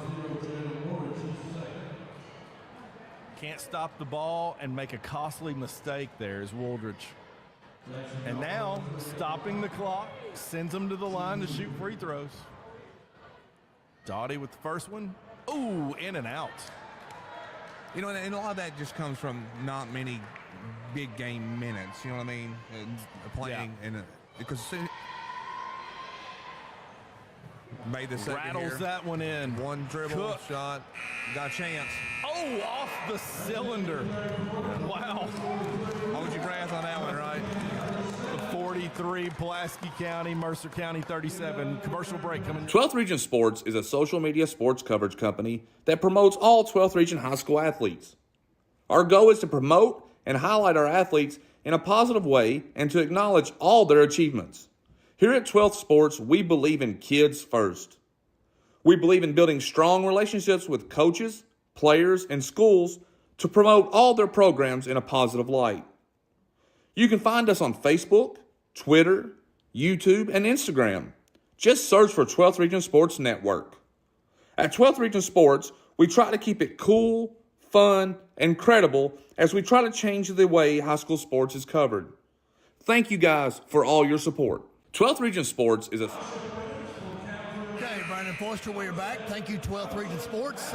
Can't stop the ball and make a costly mistake there is Woldridge. And now, stopping the clock, sends them to the line to shoot free throws. Doughty with the first one. Ooh, in and out. You know, and a lot of that just comes from not many big game minutes. You know what I mean? Playing because made the second rattles here. that one in. One dribble, Cook. shot, got a chance. Oh, off the cylinder. Wow. Hold your breath on that one, right? 43, Pulaski County, Mercer County 37. Commercial break coming. 12th Region Sports is a social media sports coverage company that promotes all 12th Region high school athletes. Our goal is to promote and highlight our athletes in a positive way and to acknowledge all their achievements. Here at 12th Sports, we believe in kids first. We believe in building strong relationships with coaches, players, and schools to promote all their programs in a positive light. You can find us on Facebook, Twitter, YouTube, and Instagram. Just search for 12th Region Sports Network. At 12th Region Sports, we try to keep it cool, fun, and credible as we try to change the way high school sports is covered. Thank you guys for all your support. 12th Region Sports is a... Okay, Brandon Forster, we're back. Thank you, 12th Region Sports.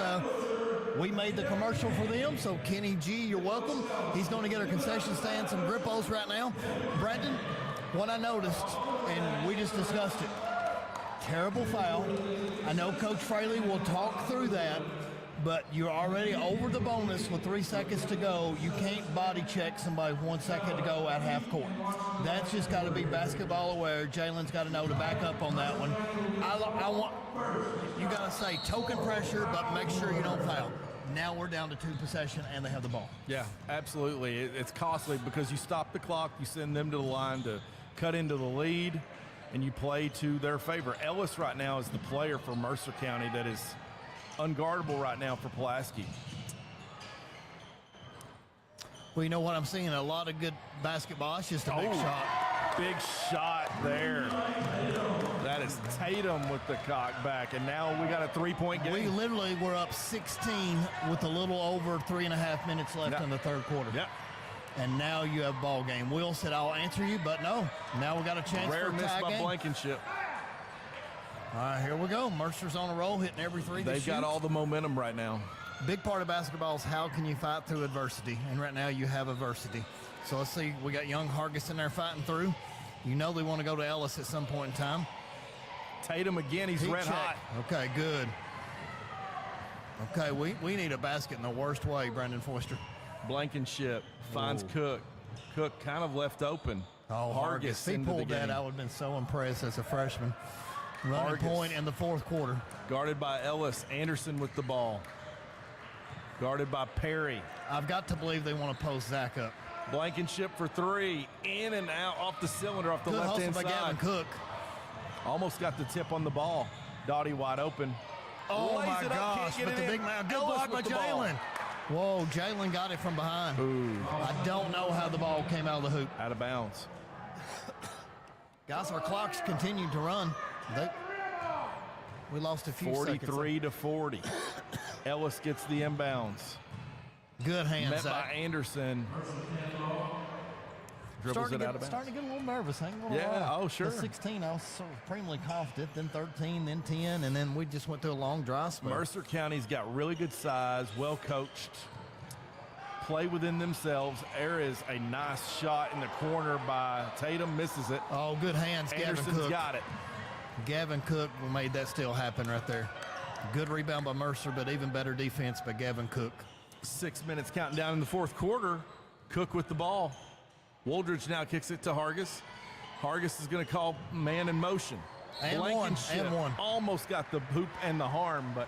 We made the commercial for them, so Kenny G, you're welcome. He's going to get our concession stand some Grippos right now. Brandon, what I noticed, and we just discussed it, terrible foul. I know Coach Fraley will talk through that, but you're already over the bonus with 3 seconds to go. You can't body check somebody with 1 second to go at half court. That's just got to be basketball aware. Jalen's got to know to back up on that one. I want you got to say token pressure, but make sure you don't foul. Now we're down to 2 possession, and they have the ball. Yeah, absolutely. It's costly because you stop the clock, you send them to the line to cut into the lead, and you play to their favor. Ellis right now is the player for Mercer County that is unguardable right now for Pulaski. Well, you know what? I'm seeing a lot of good basketball. It's just a big shot. Big shot there. That is Tatum with the cock back, and now we got a 3-point game. We literally were up 16 with a little over 3.5 minutes left in the third quarter. Yep. And now you have ball game. Will said, I'll answer you, but no. Now we got a chance Rare for a miss tie by game. Blankenship. All right, here we go. Mercer's on a roll, hitting every three. They've got all the momentum right now. Big part of basketball is how can you fight through adversity, and right now you have adversity. So let's see, we got young Hargis in there fighting through. You know they want to go to Ellis at some point in time. Tatum again, he's Heat red check. hot. Okay, good. Okay, we need a basket in the worst way, Brandon Foster. Blankenship finds Cook. Cook kind of left open. Oh, Hargis. If he into the pulled that, game. I would have been so impressed as a freshman. Running Hargis. point in the fourth quarter. Guarded by Ellis. Anderson with the ball. Guarded by Perry. I've got to believe they want to post Zach up. Blankenship for 3. In and out off the cylinder off the Good left-hand hustle by Gavin side. Cook. Almost got the tip on the ball. Dottie wide open. Oh, Lays my it up, gosh. can't get But it the in. big man. Good Ellis block by with the ball. Jalen. Whoa, Jalen got it from behind. I don't know how the ball came out of the hoop. Out of bounds. Guys, our clocks continued to run. We lost a few 43 to 40. Ellis gets the inbounds. Good hands, Met Zach. by Anderson. Dribbles it out of bounds. Starting to get a little nervous. Hang on. Yeah, oh, sure. The 16, I was supremely confident. Then 13, then 10, and then we just went through a long dry spell. Mercer County's got really good size, well coached, play within themselves. There is a nice shot in the corner by Tatum, misses it. Oh, good hands, Gavin Anderson's Cook. got it. Gavin Cook made that still happen right there. Good rebound by Mercer, but even better defense by Gavin Cook. 6 minutes counting down in the fourth quarter. Cook with the ball. Woldridge now kicks it to Hargis. Hargis is going to call man in motion. And Blankenship one. almost got the hoop and the harm, but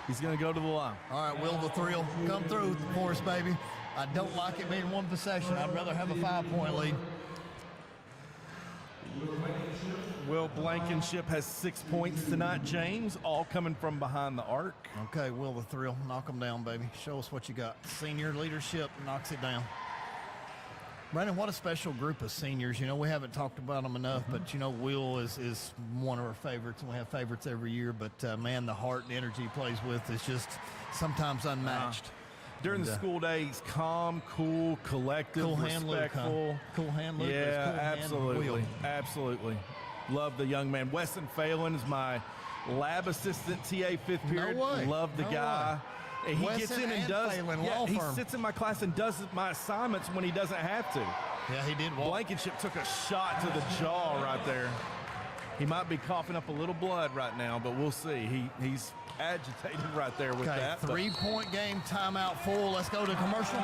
he's going to go to the line. All right, Will, the thrill come through for us, baby. I don't like it being one possession. I'd rather have a 5-point lead. Will Blankenship has 6 points tonight, James, all coming from behind the arc. Okay, Will, the thrill. Knock them down, baby. Show us what you got. Senior leadership knocks it down. Brandon, what a special group of seniors. You know, we haven't talked about them enough, but, you know, Will is one of our favorites, and we have favorites every year. But, man, the heart and energy he plays with is just sometimes unmatched. During the school day, he's calm, cool, collective, Cool hand Luke, huh? respectful. Cool hand Luke. Yeah, Cool hand absolutely. Will. Absolutely. Love the young man. Weston Phelan is my lab assistant, TA fifth period. way. Love the No guy. And he Weston gets in and and does. Phelan, Yeah, law he firm. sits in my class and does my assignments when he doesn't have to. Yeah, he did walk. Blankenship took a shot to the jaw right there. He might be coughing up a little blood right now, but we'll see. He's agitated right there with Okay, that. but- 3-point game, timeout full. Let's go to commercial.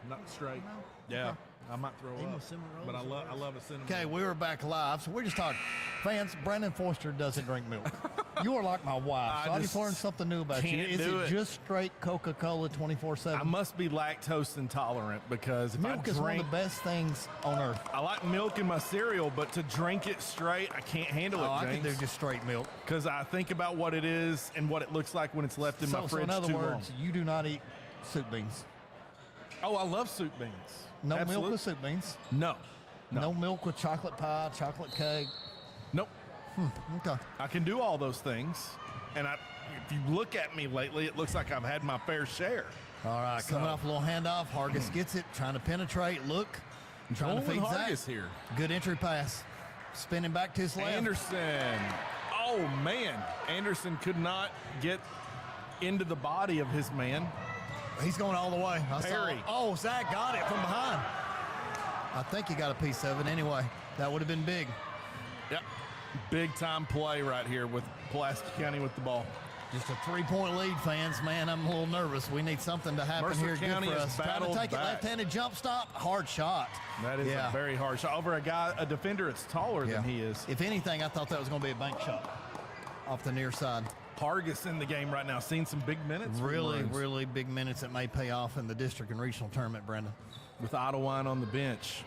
Not straight. Yeah, I might throw Even up. with cinnamon rolls But I or love a cinnamon. Okay, we were back live, so we're just talking. Fans, Brandon Foster doesn't drink milk. You are like my wife, so I just just learned something new about you. can't Is do it it. just straight Coca-Cola 24/7? I must be lactose intolerant because if Milk I is one drink, of the best things on earth. I like milk in my cereal, but to drink it straight, I can't handle Oh, I it, can do James. just straight milk. Because I think about what it is and what it looks like when it's left in my So fridge in other too words, long. you do not eat soup beans. Oh, I love soup beans. No milk Absolute- with soup beans. No. No milk with chocolate pie, chocolate cake. Nope. Okay. I can do all those things. And if you look at me lately, it looks like I've had my fair share. All right, coming off a little handoff. Hargis gets it, trying to penetrate. Look, trying to feed Zach. Hargis here. Good entry pass. Spinning back to his left. Anderson. Oh, man. Anderson could not get into the body of his man. He's going all the way. Perry. Oh, Zach got it from behind. I think he got a piece of it anyway. That would have been big. Yep. Big time play right here with Pulaski County with the ball. Just a 3-point lead, fans. Man, I'm a little nervous. We need something to happen Mercer here County good for has us. Trying to battled take it back. left-handed jump stop. Hard shot. That is a very hard shot over a defender that's taller than he is. If anything, I thought that was going to be a bank shot off the near side. Hargis in the game right now, seeing some big minutes. Really, really big minutes that may pay off in the district and regional tournament, Brendan. With Ottawine on the bench.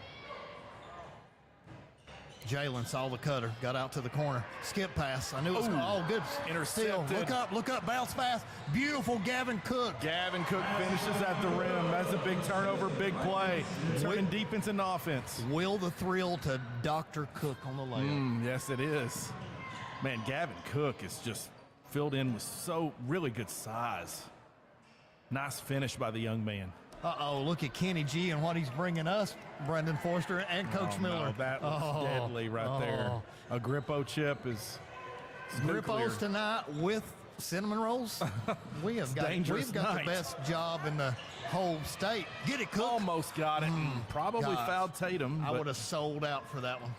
Jalen saw the cutter, got out to the corner. Skip pass. I knew it was good. Intercepted. Steal. Look up, bounce pass. Beautiful Gavin Cook. Gavin Cook finishes at the rim. That's a big turnover, big play. Turning defense into offense. Will the thrill to Dr. Cook on the layup. Yes, it is. Man, Gavin Cook is just filled in with really good size. Nice finish by the young man. Uh-oh, look at Kenny G and what he's bringing us, Brendan Forster and Coach Miller. No, that was deadly right there. A Grippo chip is Grippos tonight with cinnamon rolls. We've got the best job in the whole state. Get it, Cook. Almost got it. Probably fouled Tatum. I would have sold out for that one.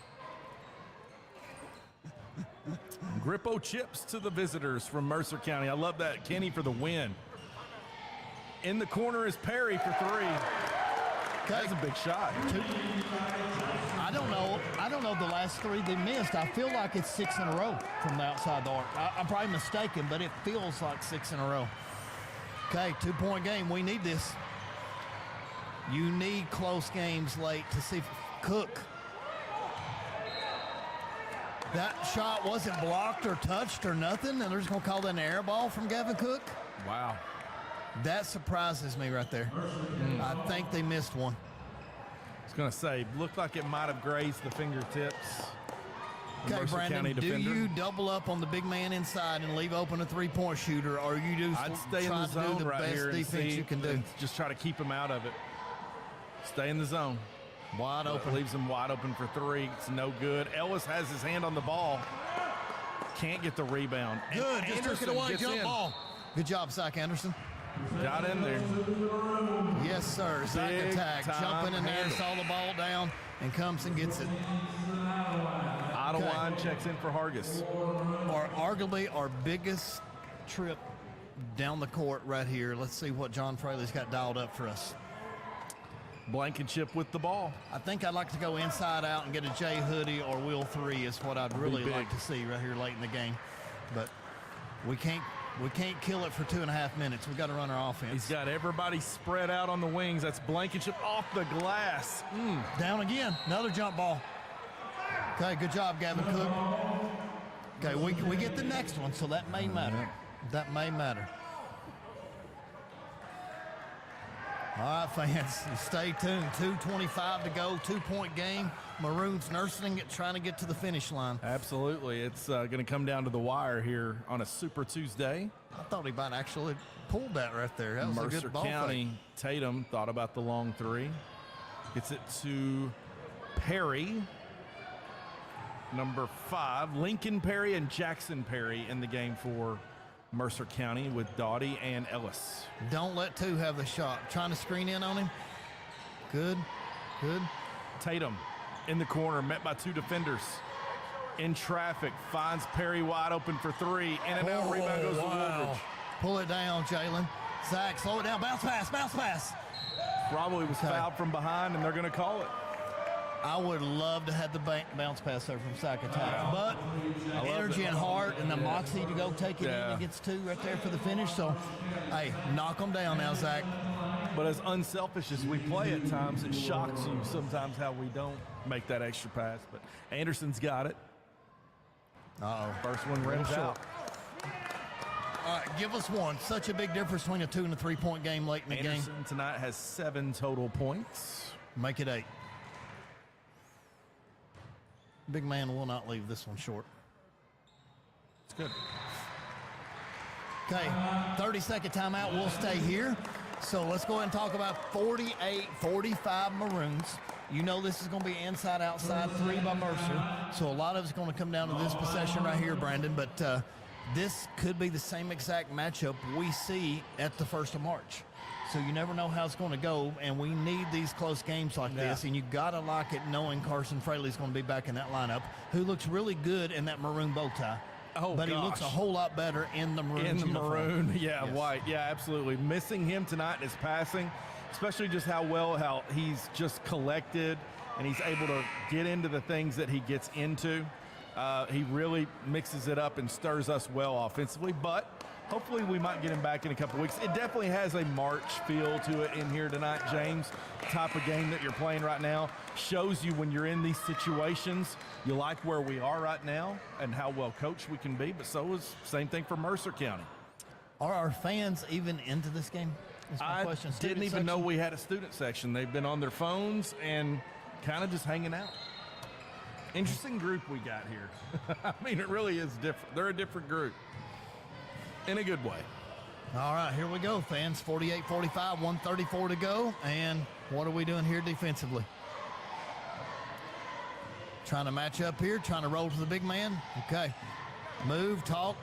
Grippo chips to the visitors from Mercer County. I love that. Kenny for the win. In the corner is Perry for three. That's a big shot. I don't know the last three they missed. I feel like it's 6 in a row from the outside the arc. I'm probably mistaken, but it feels like 6 in a row. Okay, 2-point game. We need this. You need close games late to see Cook. That shot wasn't blocked or touched or nothing, and they're just going to call that an air ball from Gavin Cook? Wow. That surprises me right there. I think they missed one. I was going to say, looked like it might have grazed the fingertips. Okay, Brandon, do you double up on the big man inside and leave open a three-point shooter, or you do I'd stay in the zone the right best here and defense you can do? and just try to keep him out of it. Stay in the zone. Wide open. Leaves him wide open for three. It's no good. Ellis has his hand on the ball. Can't get the rebound. Good, just took it away, jump in. ball. Good job, Zach Anderson. Got in there. Yes, sir. Zach attack. Jumping in there, saw the ball down, and comes and gets it. Ottawine checks in for Hargis. Arguably our biggest trip down the court right here. Let's see what John Fraley's got dialed up for us. Blankenship with the ball. I think I'd like to go inside out and get a Jay Hoodie or Will 3 is what I'd really like to see right here late in the game. But we can't kill it for 2.5 minutes. We've got to run our offense. He's got everybody spread out on the wings. That's Blankenship off the glass. Down again. Another jump ball. Okay, good job, Gavin Cook. Okay, we get the next one, so that may matter. That may matter. All right, fans, stay tuned. 2:25 to go, 2-point game. Maroons nursing it, trying to get to the finish line. Absolutely. It's going to come down to the wire here on a Super Tuesday. I thought he might actually pulled that right there. That was a Mercer good ball County, fake. Tatum thought about the long three. Gets it to Perry, number 5. Lincoln Perry and Jackson Perry in the game for Mercer County with Doughty and Ellis. Don't let 2 have the shot. Trying to screen in on him. Good. Tatum in the corner, met by 2 defenders. In traffic, finds Perry wide open for 3. In and out, rebound goes to Woolridge. Pull it down, Jalen. Zach, slow it down. Bounce pass. Probably was fouled from behind, and they're going to call it. I would love to have the bounce pass there from Zach attack. But energy and heart and the moxie to go take it in and gets 2 right there for the finish. So, hey, knock them down now, Zach. But as unselfish as we play at times, it shocks you sometimes how we don't make that extra pass. But Anderson's got it. First one rims out. All right, give us one. Such a big difference between a 2 and a 3-point game late in the game. Anderson tonight has 7 total points. Make it 8. Big man will not leave this one short. It's good. Okay, 30-second timeout. We'll stay here. So let's go ahead and talk about 48-45 Maroons. You know this is going to be inside-outside 3 by Mercer. So a lot of it's going to come down to this possession right here, Brandon. But this could be the same exact matchup we see at the 1st of March. So you never know how it's going to go, and we need these close games like this. And you got to like it knowing Carson Fraley's going to be back in that lineup, who looks really good in that maroon bow tie. Oh, but he looks a whole lot better in the maroon. Maroon, yeah, yes. White, yeah, absolutely. Missing him tonight in his passing, especially just how he's just collected and he's able to get into the things that he gets into. He really mixes it up and stirs us well offensively, but hopefully we might get him back in a couple weeks. It definitely has a March feel to it in here tonight, James. The type of game that you're playing right now shows you when you're in these situations, you like where we are right now and how well coached we can be, but so is same thing for Mercer County. Are our fans even into this game? I didn't even know we had a student section. They've been on their phones and kind of just hanging out. Interesting group we got here. I mean, it really is different. They're a different group in a good way. All right, here we go, fans. 48-45, 134 to go. And what are we doing here defensively? Trying to match up here, trying to roll to the big man. Okay. Move, talk.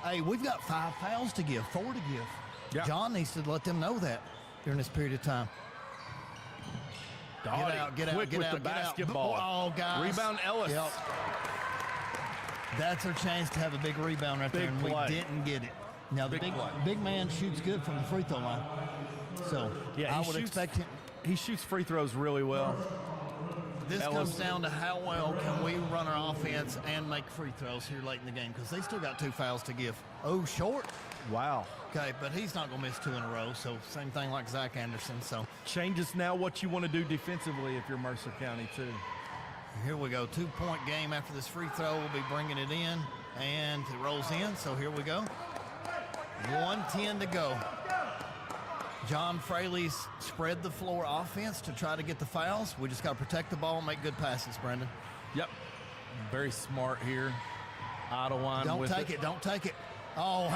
Hey, we've got 5 fouls to give, 4 to give. Yeah. John needs to let them know that during this period of time. Get out. The basketball. Oh, guys. Rebound Ellis. Yep. That's our chance to have a big rebound right there, and we didn't get it. Now, the big man shoots good from the free throw line. So, yeah, I would expect him. He shoots free throws really well. This comes down to how well can we run our offense and make free throws here late in the game, because they still got 2 fouls to give. Oh, short. Wow. Okay, but he's not going to miss 2 in a row, so same thing like Zach Anderson. So changes now what you want to do defensively if you're Mercer County, too. Here we go. 2-point game after this free throw. We'll be bringing it in, and it rolls in, so here we go. 1:10 to go. John Fraley's spread the floor offense to try to get the fouls. We just got to protect the ball and make good passes, Brendan. Yep. Very smart here. Idlewind Don't take it. Oh,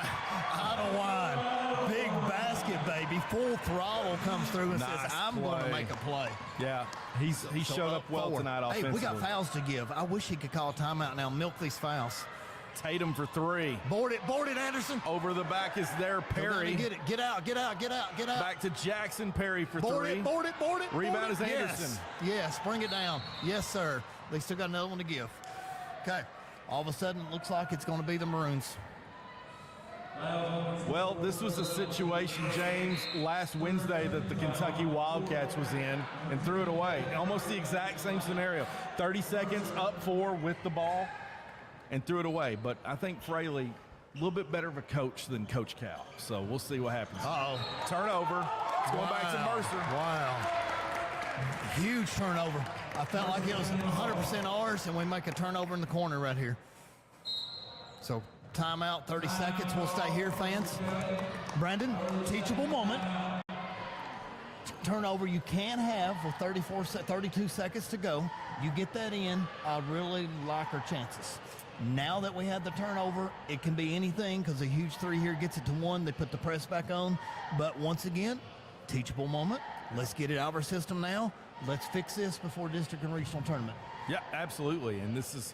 Idlewind. Big basket, baby. Full throttle comes through and says, I'm going to make a play. Yeah, he showed up well tonight offensively. Hey, we got fouls to give. I wish he could call a timeout now. Milk these fouls. Tatum for 3. Board it, Anderson. Over the back is there, Perry. Get it. Get out. Back to Jackson, Perry for 3. Board it. Rebound is Anderson. Yes, bring it down. Yes, sir. They still got another one to give. Okay. All of a sudden, it looks like it's going to be the Maroons. Well, this was a situation, James, last Wednesday that the Kentucky Wildcats was in and threw it away. Almost the exact same scenario. 30 seconds, up 4 with the ball, and threw it away. But I think Fraley, a little bit better of a coach than Coach Cal. So we'll see what happens. Uh-oh. Turnover. It's going back to Mercer. Wow. Huge turnover. I felt like it was 100% ours, and we make a turnover in the corner right here. So timeout, 30 seconds. We'll stay here, fans. Brandon, teachable moment. Turnover you can have with 32 seconds to go. You get that in, I really like our chances. Now that we had the turnover, it can be anything because a huge 3 here gets it to 1. They put the press back on. But once again, teachable moment. Let's get it out of our system now. Let's fix this before district and regional tournament. Yeah, absolutely. And this is,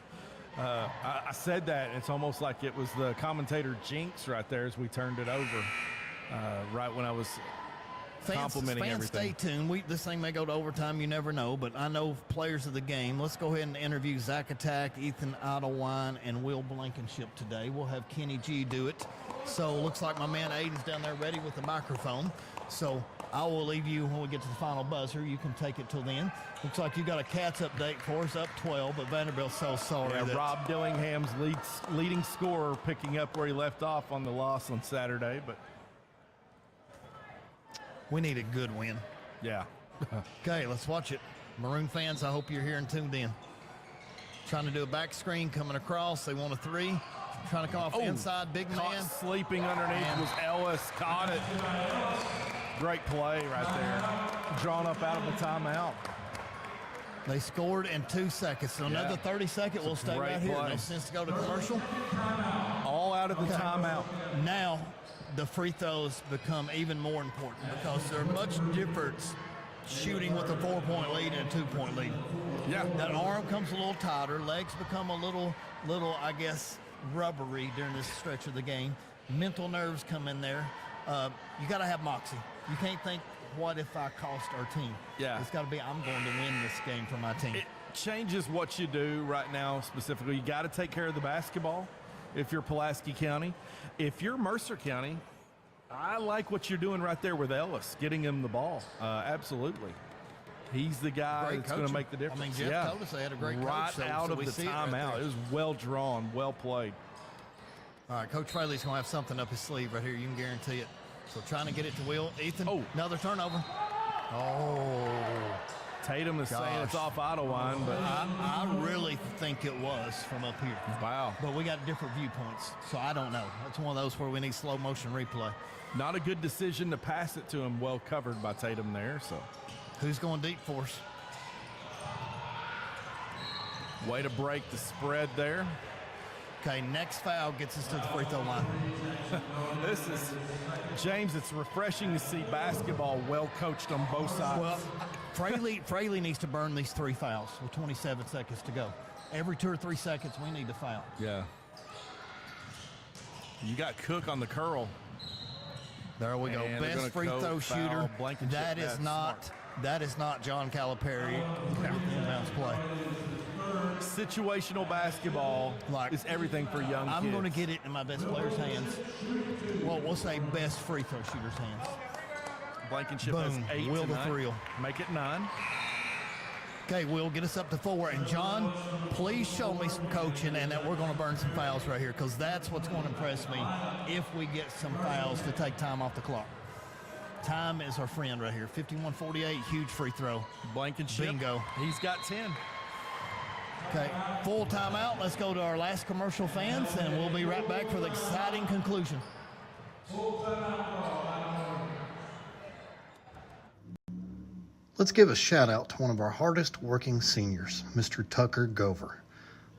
I said that. It's almost like it was the commentator jinx right there as we turned it over right when I was complimenting everything. Stay tuned. This thing may go to overtime. You never know. But I know players of the game. Let's go ahead and interview Zach Attack, Ethan Idlewind, and Will Blankenship today. We'll have Kenny G do it. So looks like my man Aiden's down there ready with the microphone. So I will leave you when we get to the final buzzer. You can take it till then. Looks like you got a Cats update for us, up 12, but Vanderbilt's so sorry. Yeah, Rob Dillingham's leading scorer picking up where he left off on the loss on Saturday, but we need a good win. Yeah. Okay, let's watch it. Maroon fans, I hope you're here and tuned in. Trying to do a back screen, coming across. They want a 3. Trying to come off the inside, big man. Sleeping underneath was Ellis. Caught it. Great play right there. Drawn up out of the timeout. They scored in 2 seconds. So another 30-second. We'll stay right here. No sense to go to commercial. All out of the timeout. Now the free throws become even more important because there's much difference shooting with a 4-point lead and a 2-point lead. Yeah. That arm comes a little tighter. Legs become a little, I guess, rubbery during this stretch of the game. Mental nerves come in there. You got to have moxie. You can't think, what if I cost our team? Yeah. It's got to be, I'm going to win this game for my team. It changes what you do right now specifically. You got to take care of the basketball if you're Pulaski County. If you're Mercer County, I like what you're doing right there with Ellis, getting him the ball. Absolutely. He's the guy that's going to make the difference. I mean, Jeff told us they had a great coach. Right out of the timeout. It was well drawn, well played. All right, Coach Fraley's going to have something up his sleeve right here. You can guarantee it. So trying to get it to Will. Ethan, another turnover. Oh. Tatum is saying it's off Idlewind, but I really think it was from up here. Wow. But we got different viewpoints, so I don't know. It's one of those where we need slow motion replay. Not a good decision to pass it to him, well covered by Tatum there. So, who's going deep for us? Way to break the spread there. Okay, next foul gets us to the free throw line. This is, James, it's refreshing to see basketball well coached on both sides. Well, Fraley needs to burn these 3 fouls with 27 seconds to go. Every 2 or 3 seconds, we need to foul. Yeah. You got Cook on the curl. There we go. Best free throw shooter. That is not John Calipari. Inbounds play. Situational basketball is everything for young kids. I'm going to get it in my best player's hands. Well, we'll say best free throw shooter's hands. Blankenship Boom. has 8 Will the tonight. thrill. Make it 9. Okay, Will, get us up to 4. And John, please show me some coaching and that we're going to burn some fouls right here because that's what's going to impress me if we get some fouls to take time off the clock. Time is our friend right here. 51-48, huge free throw. Blankenship. Bingo. He's got 10. Okay, full timeout. Let's go to our last commercial, fans, and we'll be right back for the exciting conclusion. Let's give a shout out to one of our hardest working seniors, Mr. Tucker Gover.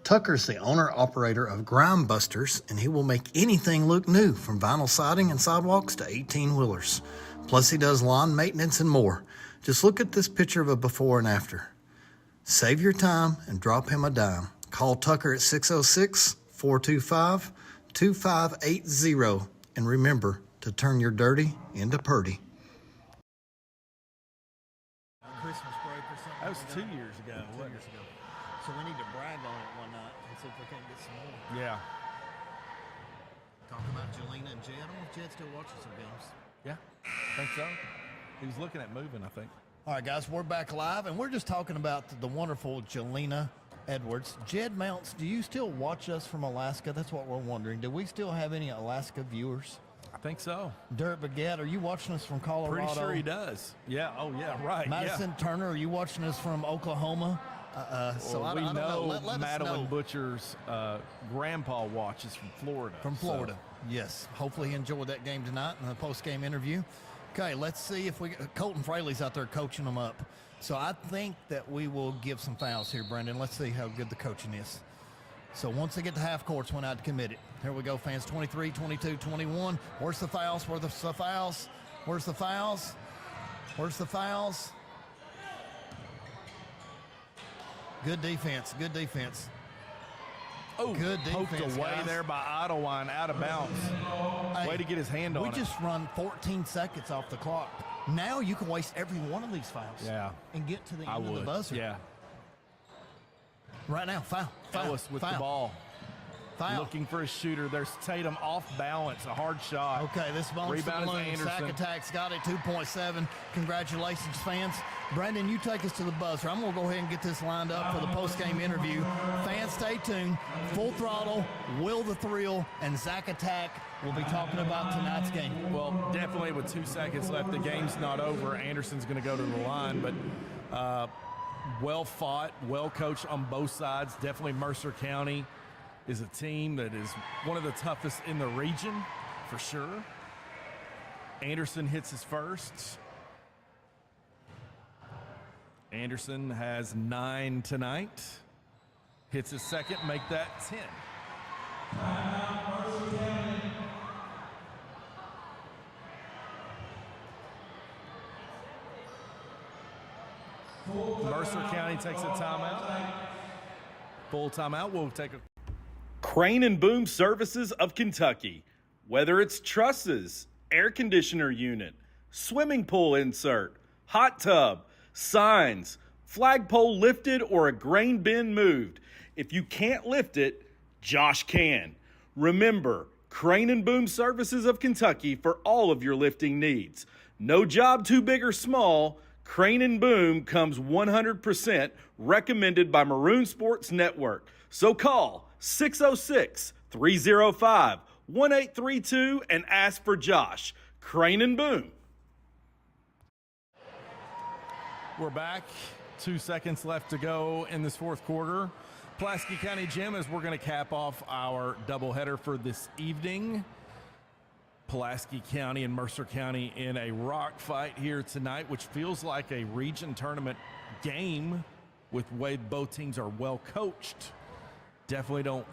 Tucker's the owner-operator of Grime Busters, and he will make anything look new, from vinyl siding and sidewalks to 18-wheelers. Plus, he does lawn maintenance and more. Just look at this picture of a before and after. Save your time and drop him a dime. Call Tucker at 606-425-2580, and remember to turn your dirty into purty. Christmas break or something. That was 2 years ago. 2 years ago. So we need to brag on it one night and see if we can't get some more. Yeah. Talk about Jelena and Jed. I don't know if Jed still watches some games. Yeah, I think so. He was looking at moving, I think. All right, guys, we're back live, and we're just talking about the wonderful Jelena Edwards. Jed Mounts, do you still watch us from Alaska? That's what we're wondering. Do we still have any Alaska viewers? I think so. Dirk Baguette, are you watching us from Colorado? Pretty sure he does. Yeah. Oh, yeah. Right. Madison Turner, are you watching us from Oklahoma? So I don't know. Let Madeline us know. Butcher's grandpa watches from Florida. From Florida, yes. Hopefully he enjoyed that game tonight in the post-game interview. Okay, let's see if Colton Fraley's out there coaching them up. So I think that we will give some fouls here, Brendan. Let's see how good the coaching is. So once they get to half courts, went out to commit it. Here we go, fans. 23, 22, 21. Where's the fouls? Where's the fouls? Where's the fouls? Where's the fouls? Good defense. Good defense. Oh, good defense, poked away guys. there by Idlewind, out of bounds. Hey, way to get his hand on it. We just run 14 seconds off the clock. Now you can waste every one of these fouls. Yeah. And get to the end of the buzzer. Yeah. Right now, foul. Ellis with the ball. Foul. Looking for a shooter. There's Tatum off balance, a hard shot. Okay, this bounce to the balloon. Sack Attacks got it, 2.7. Congratulations, fans. Brandon, you take us to the buzzer. I'm going to go ahead and get this lined up for the post-game interview. Fans, stay tuned. Full Throttle, Will the Thrill, and Zach Attack will be talking about tonight's game. Well, definitely with 2 seconds left, the game's not over. Anderson's going to go to the line, but well fought, well coached on both sides. Definitely Mercer County is a team that is one of the toughest in the region, for sure. Anderson hits his first. Anderson has 9 tonight. Hits his second, make that 10. Mercer County takes a timeout. Full timeout. We'll take a Crane and Boom Services of Kentucky. Whether it's trusses, air conditioner unit, swimming pool insert, hot tub, signs, flagpole lifted, or a grain bin moved, if you can't lift it, Josh can. Remember, Crane and Boom Services of Kentucky for all of your lifting needs. No job too big or small. Crane and Boom comes 100% recommended by Maroon Sports Network. So call 606-305-1832 and ask for Josh. Crane and Boom. We're back. 2 seconds left to go in this fourth quarter. Pulaski County Gym, as we're going to cap off our doubleheader for this evening. Pulaski County and Mercer County in a rock fight here tonight, which feels like a region tournament game with the way both teams are well coached. Definitely don't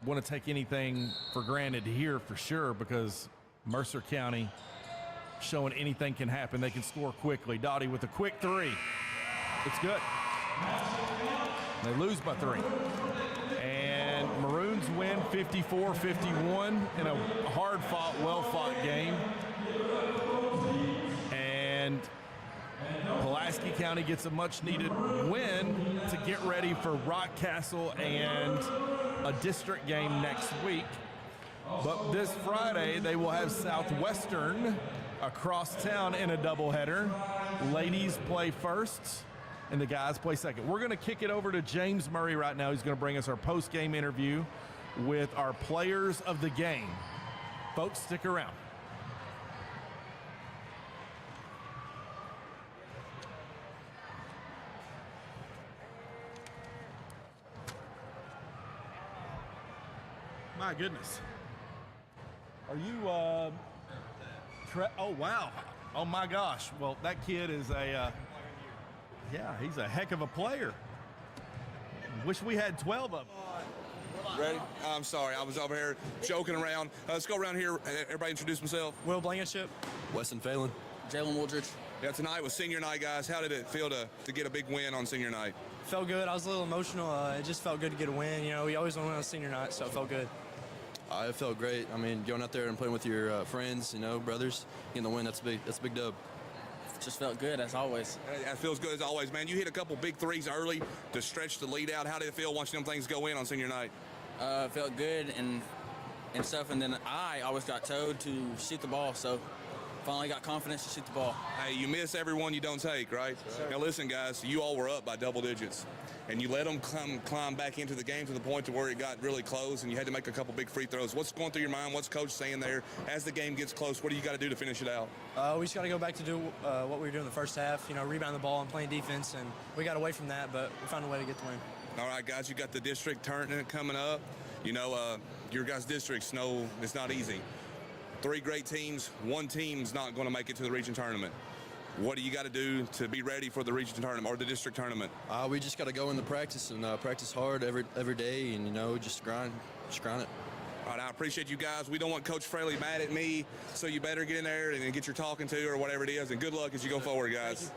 want to take anything for granted here for sure, because Mercer County showing anything can happen. They can score quickly. Dottie with a quick 3. It's good. They lose by 3. And Maroons win 54-51 in a hard-fought, well-fought game. And Pulaski County gets a much-needed win to get ready for Rock Castle and a district game next week. But this Friday, they will have Southwestern across town in a doubleheader. Ladies play first, and the guys play second. We're going to kick it over to James Murray right now. He's going to bring us our post-game interview with our players of the game. Folks, stick around. My goodness. Are you, oh, wow. Oh, my gosh. Well, that kid is yeah, he's a heck of a player. Wish we had 12 of them. Ready? I'm sorry. I was over here joking around. Let's go around here. Everybody introduce themselves. Will Blankenship. Weston Phelan. Jalen Woodridge. Yeah, tonight was senior night, guys. How did it feel to get a big win on senior night? Felt good. I was a little emotional. It just felt good to get a win. You know, we always want to win on senior night, so it felt good. It felt great. I mean, going out there and playing with your friends, you know, brothers, getting the win, that's a big dub. Just felt good, as always. That feels good as always, man. You hit a couple big threes early to stretch the lead out. How did it feel watching them things go in on senior night? Felt good and stuff, and then I always got told to shoot the ball, so finally got confidence to shoot the ball. Hey, you miss every one you don't take, right? Sure. Now listen, guys, you all were up by double digits, and you let them climb back into the game to the point to where it got really close, and you had to make a couple big free throws. What's going through your mind? What's coach saying there? As the game gets close, what do you got to do to finish it out? We just got to go back to do what we were doing the first half, you know, rebound the ball and playing defense, and we got away from that, but we found a way to get the win. All right, guys, you got the district tournament coming up. You know, your guys' districts know it's not easy. 3 great teams, 1 team's not going to make it to the region tournament. What do you got to do to be ready for the region tournament or the district tournament? We just got to go into practice and practice hard every day, and you know, just grind it. All right, I appreciate you guys. We don't want Coach Fraley mad at me, so you better get in there and get your talking to or whatever it is. And good luck as you go forward, guys.